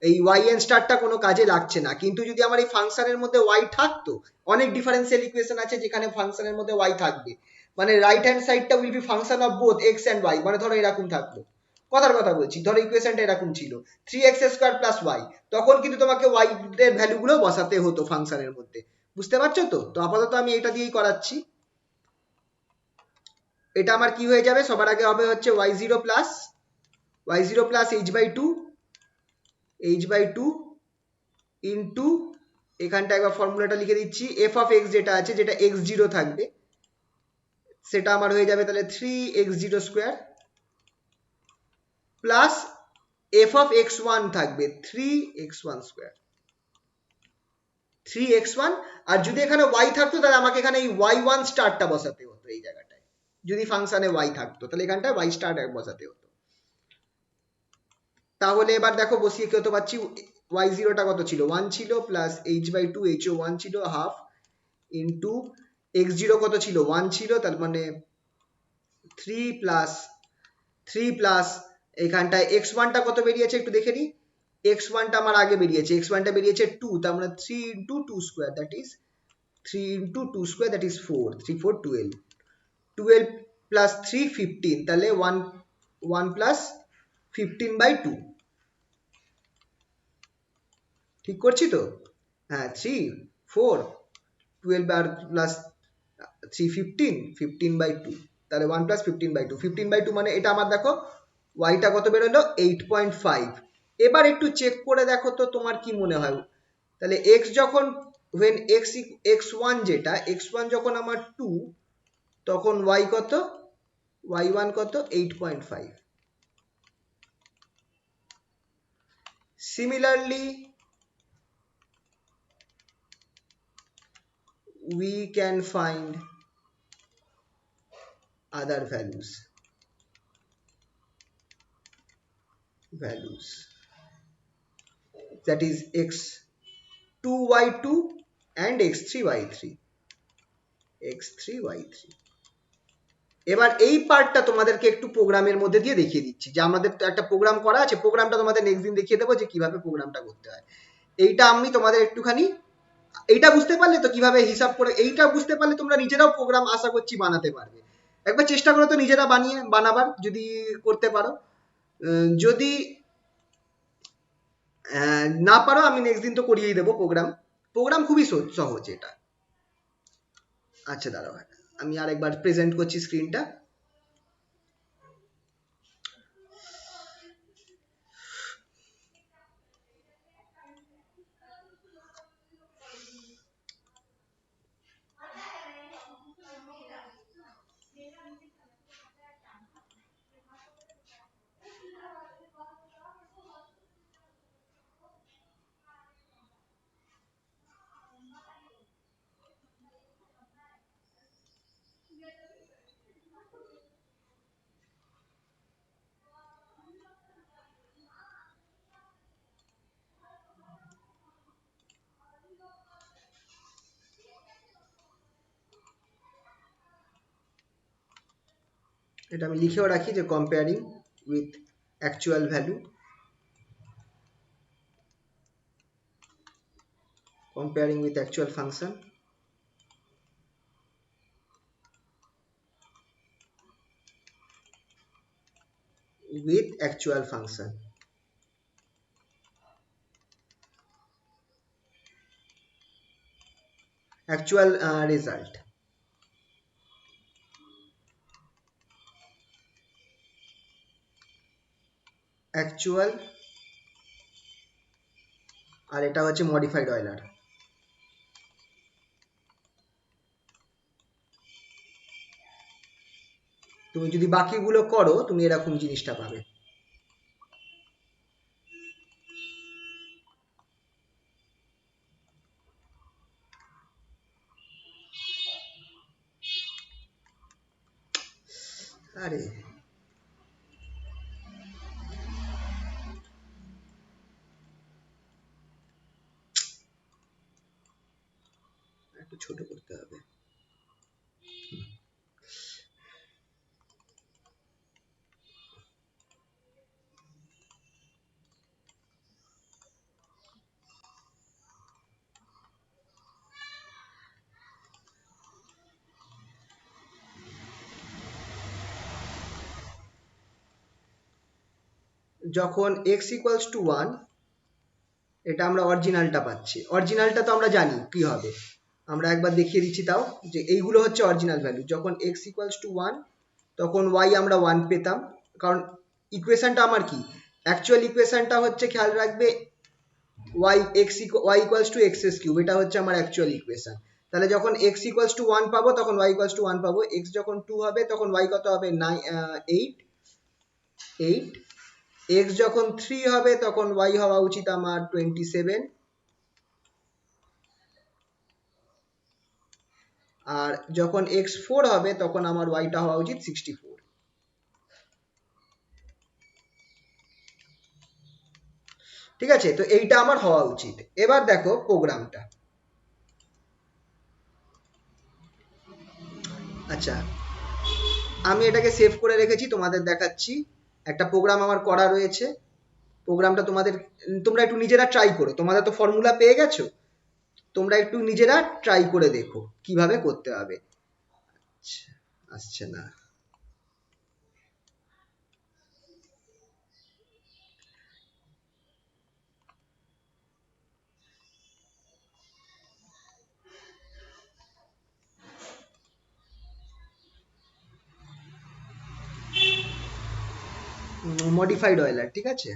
এই yn স্টারটা কোনো কাজে লাগছে না। কিন্তু যদি আমার এই ফাংশনের মধ্যে y থাকতো, অনেক ডিফারেন্সিয়াল ইকুয়েশন আছে যেখানে ফাংশনের মধ্যে y থাকবে, মানে রাইট হ্যান্ড সাইডটা will be function of both x and y। মানে ধরো এরকম থাকলো, কথার কথা বলছি, ধরো ইকুয়েশনটা এরকম ছিল 3x স্কোয়ার প্লাস y, তখন কিন্তু তোমাকে y এর ভ্যালুগুলো বসাতে হতো ফাংশনের মধ্যে। বুঝতে পারছো তো? তো আপাতত আমি এটা দিয়েই করাচ্ছি। এটা আমার কি হয়ে যাবে? সবার আগে হবে হচ্ছে y0 প্লাস h/2 ইন্টু, এখানটা একবার ফর্মুলাটা লিখে দিচ্ছি, এফ অফ এক্স যেটা আছে, যেটা x0 থাকবে, সেটা আমার হয়ে যাবে তাহলে 3x0 square plus F of x1 থাকবে 3x1 স্কোয়ার, 3x1। আর যদি এখানে y থাকতো তাহলে আমাকে এখানে এই y1 স্টারটা বসাতে হতো এই জায়গাটায়। যদি ফাংশনে y থাকতো তাহলে এখানটায় y স্টার বসাতে হতো। তাহলে এবার দেখো বসিয়ে কত পাচ্ছি, y0 টা কত ছিল? 1 ছিল, প্লাস h/2, h ও 1 ছিল, হাফ ইন্টু x0 কত ছিল? 1 ছিল, তার মানে 3 প্লাস এখানটায় x1 টা কত বেরিয়েছে একটু দেখে নিই। x1 টা আমার আগে বেরিয়েছে, x1 টা বেরিয়েছে 2, তার মানে 3 into 2 square, that is 3 into 2 square, that is 4, 3 4 12, 12 plus 3 15, তাহলে 1 প্লাস 15/2, ঠিক করছি তো? হ্যাঁ, 3 4 12 আর প্লাস 3 15, 15/2, তাহলে 1 প্লাস 15/2, 15/2 মানে এটা আমার দেখো ওয়াইটা কত বেরোলো? 8.5। এবার একটু চেক করে দেখো তো তোমার কি মনে হয়, তাহলে x যখন, when x1 যেটা x1 যখন আমার 2, তখন y কত? y1 কত? 8.5। Similarly, we can find other values, that is x2y2 and x3y3। এবার এই পার্টটা তোমাদেরকে একটু প্রোগ্রামের মধ্যে দিয়ে দেখিয়ে দিচ্ছি, যে আমাদের তো একটা প্রোগ্রাম করা আছে, প্রোগ্রামটা তোমাদের নেক্সট দিন দেখিয়ে দেবো যে কিভাবে প্রোগ্রামটা করতে হয়। এইটা আমি তোমাদের একটুখানি, এইটা বুঝতে পারলে তো কিভাবে হিসাব করে, এইটা বুঝতে পারলে তোমরা নিজেরাও প্রোগ্রাম আশা করছি বানাতে পারবে। একবার চেষ্টা করো তো নিজেরা বানাবার, যদি করতে পারো। যদি না পারো, আমি নেক্সট দিন তো করিয়েই দেবো প্রোগ্রাম খুবই সহজ এটা। আচ্ছা দাঁড়াও, আমি আরেকবার প্রেজেন্ট করছি স্ক্রিনটা। এটা আমি লিখেও রাখি যে comparing with actual value, comparing with actual function, with actual function, actual result, actual আর এটা হচ্ছে মডিফাইড অয়লার। তুমি যদি বাকিগুলো করো তুমি এরকম জিনিসটা পাবে। আরে একটু ছোট করতে হবে। যখন x ইকুয়ালস টু 1, এটা আমরা অরিজিনালটা পাচ্ছি। অরিজিনালটা তো আমরা জানি কি হবে, আমরা একবার দেখিয়ে দিচ্ছি তাও, যে এইগুলো হচ্ছে অরিজিনাল ভ্যালু। যখন x ইকুয়ালস টু 1 তখন y আমরা 1 পেতাম, কারণ ইকুয়েশনটা আমার কি, অ্যাকচুয়াল ইকুয়েশনটা হচ্ছে, খেয়াল রাখবে, y equals two x cube, এটা হচ্ছে আমার অ্যাকচুয়াল ইকুয়েশন। তাহলে যখন x ইকুয়ালস টু 1 পাবো তখন y ইকুয়ালস টু 1 পাবো, x যখন 2 হবে তখন y কত হবে, 8, x যখন 3 হবে তখন y হওয়া উচিত আমার 27, আর যখন x 4 হবে তখন আমার y টা হওয়া উচিত 64। ঠিক আছে, তো এইটা আমার হওয়া উচিত। এবার দেখো প্রোগ্রামটা। আচ্ছা, আমি এটাকে সেভ করে রেখেছি, তোমাদের দেখাচ্ছি। একটা প্রোগ্রাম আমার করা রয়েছে, প্রোগ্রামটা তোমরা একটু নিজেরা ট্রাই করো, তোমাদের তো ফর্মুলা পেয়ে গেছো, তোমরা একটু নিজেরা ট্রাই করে দেখো কিভাবে করতে হবে। আচ্ছা, আসছে না। মডিফাইড অয়লার, ঠিক আছে,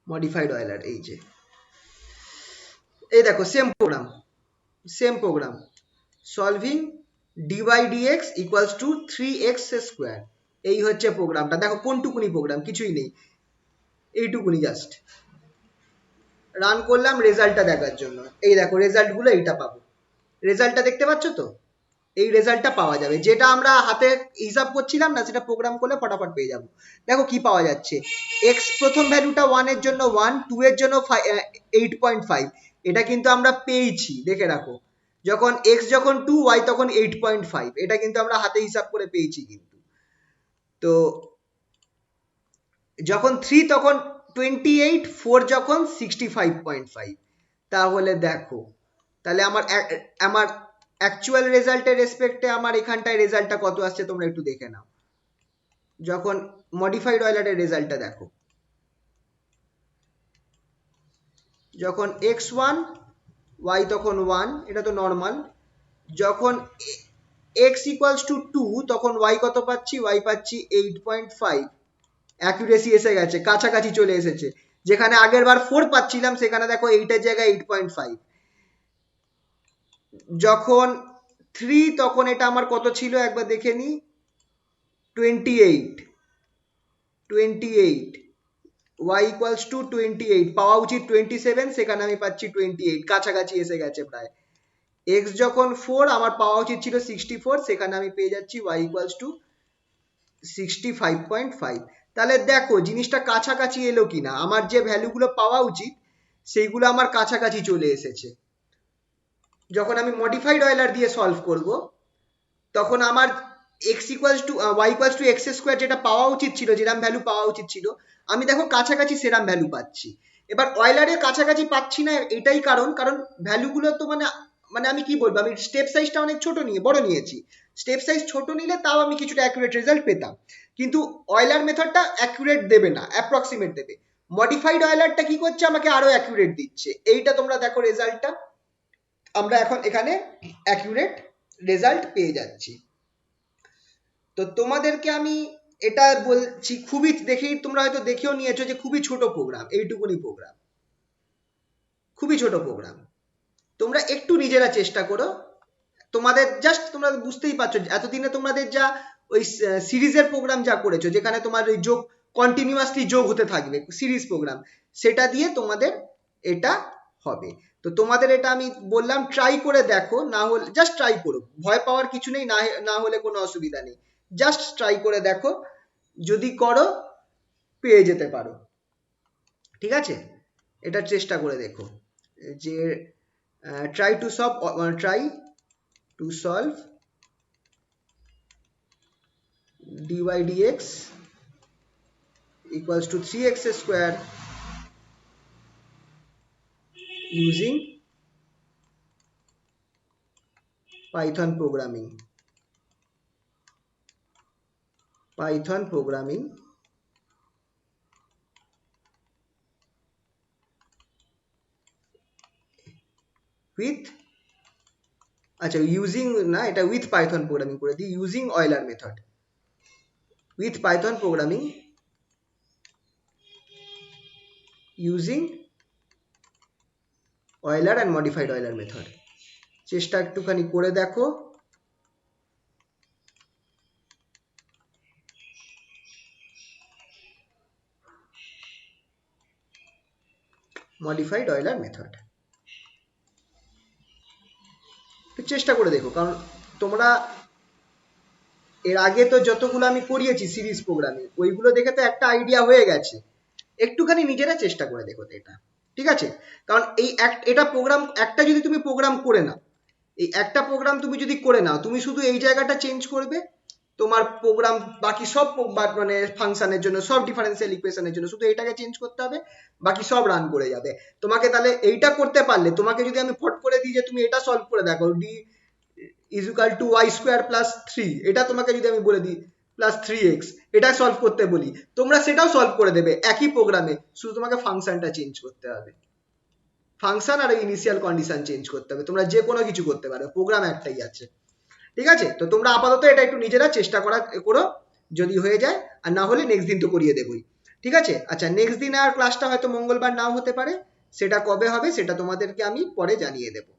মডিফাইড অয়লার, এই যে, এই দেখো same programme, solving d by dx equals to 3x square. এই হচ্ছে প্রোগ্রামটা। দেখো কোনটুকুনি প্রোগ্রাম, কিছুই নেই, এইটুকুনি জাস্ট রান করলাম রেজাল্টটা দেখার জন্য। এই দেখো রেজাল্টগুলো, এইটা পাবো, রেজাল্টটা দেখতে পাচ্ছ তো, এই রেজাল্টটা পাওয়া যাবে। যেটা আমরা হাতে হিসাব করছিলাম না, সেটা প্রোগ্রাম করলে ফটাফট পেয়ে যাবো। দেখো কি পাওয়া যাচ্ছে, এক্স প্রথম ভ্যালুটা 1 এর জন্য 1, 2 এর জন্য 8.5, এটা কিন্তু আমরা পেয়েছি, দেখে রাখো। যখন এক্স যখন 2, y তখন 8.5, এটা কিন্তু আমরা হাতে হিসাব করে পেয়েছি কিন্তু। তো যখন 3 তখন 28, 4 যখন 65.5। তাহলে দেখো, তাহলে আমার অ্যাকচুয়াল রেজাল্টের রেসপেক্টে আমার এখানটায় রেজাল্টটা কত আসছে তোমরা একটু দেখে নাও। যখন মডিফাইড অয়লারের রেজাল্টটা দেখো, যখন x1, y তখন 1, এটা তো নর্মাল। যখন x ইকুয়ালস টু 2 তখন y কত পাচ্ছি, y পাচ্ছি 8.5। অ্যাকুরেসি এসে গেছে, কাছাকাছি চলে এসেছে। যেখানে আগের বার 4 পাচ্ছিলাম, সেখানে দেখো 8 এর জায়গায় 8.5। যখন 3 তখন এটা আমার কত ছিল একবার দেখে নি, 28, y ইকুয়ালস টু 28, পাওয়া উচিত 27, সেখানে আমি পাচ্ছি 28, কাছাকাছি এসে গেছে প্রায়। x যখন 4 আমার পাওয়া উচিত ছিল 64, সেখানে আমি পেয়ে যাচ্ছি y ইকুয়ালস টু 65.5। তাহলে দেখো জিনিসটা কাছাকাছি এলো কিনা, আমার যে ভ্যালুগুলো পাওয়া উচিত সেইগুলো আমার কাছাকাছি চলে এসেছে। যখন আমি মডিফাইড অয়লার দিয়ে সলভ করব তখন আমার x equals two y equals two x square যেটা পাওয়া উচিত ছিল, যেরাম ভ্যালু পাওয়া উচিত ছিল, আমি দেখো কাছাকাছি সেরাম ভ্যালু পাচ্ছি। এবার অয়লারের কাছাকাছি পাচ্ছি না, এটাই কারণ ভ্যালুগুলো তো মানে মানে আমি কি বলবো, আমি স্টেপ সাইজটা অনেক বড় নিয়েছি। স্টেপ সাইজ ছোট নিলে তাও আমি কিছুটা অ্যাকুরেট রেজাল্ট পেতাম, কিন্তু অয়লার মেথডটা অ্যাকুরেট দেবে না, অ্যাপ্রক্সিমেট দেবে। মডিফাইড অয়লারটা কি করছে, আমাকে আরো অ্যাকুরেট দিচ্ছে। এইটা তোমরা দেখো রেজাল্টটা, আমরা এখন এখানে অ্যাকুরেট রেজাল্ট পেয়ে যাচ্ছি। তো তোমাদেরকে আমি এটা বলছি খুবই দেখেই তোমরা হয়তো দেখেও নিয়েছো যে খুবই ছোট প্রোগ্রাম, এইটুকুনি প্রোগ্রাম, খুবই ছোট প্রোগ্রাম। তোমরা একটু নিজেরা চেষ্টা করো, তোমাদের জাস্ট তোমরা বুঝতেই পারছো এতদিনে তোমাদের যা ওই সিরিজের প্রোগ্রাম যা করেছো, যেখানে তোমার ওই যোগ কন্টিনিউয়াসলি যোগ হতে থাকবে সিরিজ প্রোগ্রাম, সেটা দিয়ে তোমাদের এটা হবে। তো তোমাদের এটা আমি বললাম ট্রাই করে দেখো, না হলে জাস্ট ট্রাই করো, ভয় পাওয়ার কিছু নেই, না হলে কোনো অসুবিধা নেই, জাস্ট ট্রাই করে দেখো, যদি করো পেয়ে যেতে পারো। ঠিক আছে, এটা চেষ্টা করে দেখো যে try to solve dy dx equals to 3x square using Python programming with, আচ্ছা ইউজিং না, এটা উইথ পাইথন প্রোগ্রামিং করে দিই, using Euler method, with Python programming using Euler and modified Euler method. চেষ্টা একটুখানি করে দেখো, মডিফাইড অয়লার মেথড চেষ্টা করে দেখো, কারণ তোমরা এর আগে তো যতগুলো আমি করিয়েছি সিরিজ প্রোগ্রামিং, ওইগুলো দেখে তো একটা আইডিয়া হয়ে গেছে, একটুখানি নিজেরা চেষ্টা করে দেখো তো এটা। ঠিক আছে, কারণ এটা প্রোগ্রাম একটা যদি তুমি প্রোগ্রাম করে নাও, এই একটা প্রোগ্রাম তুমি যদি করে নাও, তুমি শুধু এই জায়গাটা চেঞ্জ করবে, তোমার প্রোগ্রাম বাকি সব মানে ফাংশনের জন্য, সব ডিফারেন্সিয়াল ইকুয়েশনের জন্য শুধু এইটাকে চেঞ্জ করতে হবে, বাকি সব রান করে যাবে। তোমাকে তাহলে এইটা করতে পারলে, তোমাকে যদি আমি ফট করে দিই যে তুমি এটা সলভ করে দেখো, d is equal to y square plus 3, এটা তোমাকে যদি আমি বলে দিই প্লাস 3x, এটা সলভ করতে বলি, তোমরা সেটাও সলভ করে দেবে একই প্রোগ্রামে, শুধু তোমাকে ফাংশনটা চেঞ্জ করতে হবে, ফাংশন আর ইনিশিয়াল কন্ডিশন চেঞ্জ করতে হবে, তোমরা যে কোনো কিছু করতে পারো, প্রোগ্রাম একটাই আছে। ঠিক আছে, তো তোমরা আপাতত এটা একটু নিজেরা চেষ্টা করো, যদি হয়ে যায়, আর না হলে নেক্সট দিন তো করিয়ে দেবই। ঠিক আছে, আচ্ছা নেক্সট দিন আর ক্লাসটা হয়তো মঙ্গলবার নাও হতে পারে, সেটা কবে হবে সেটা তোমাদেরকে আমি পরে জানিয়ে দেবো।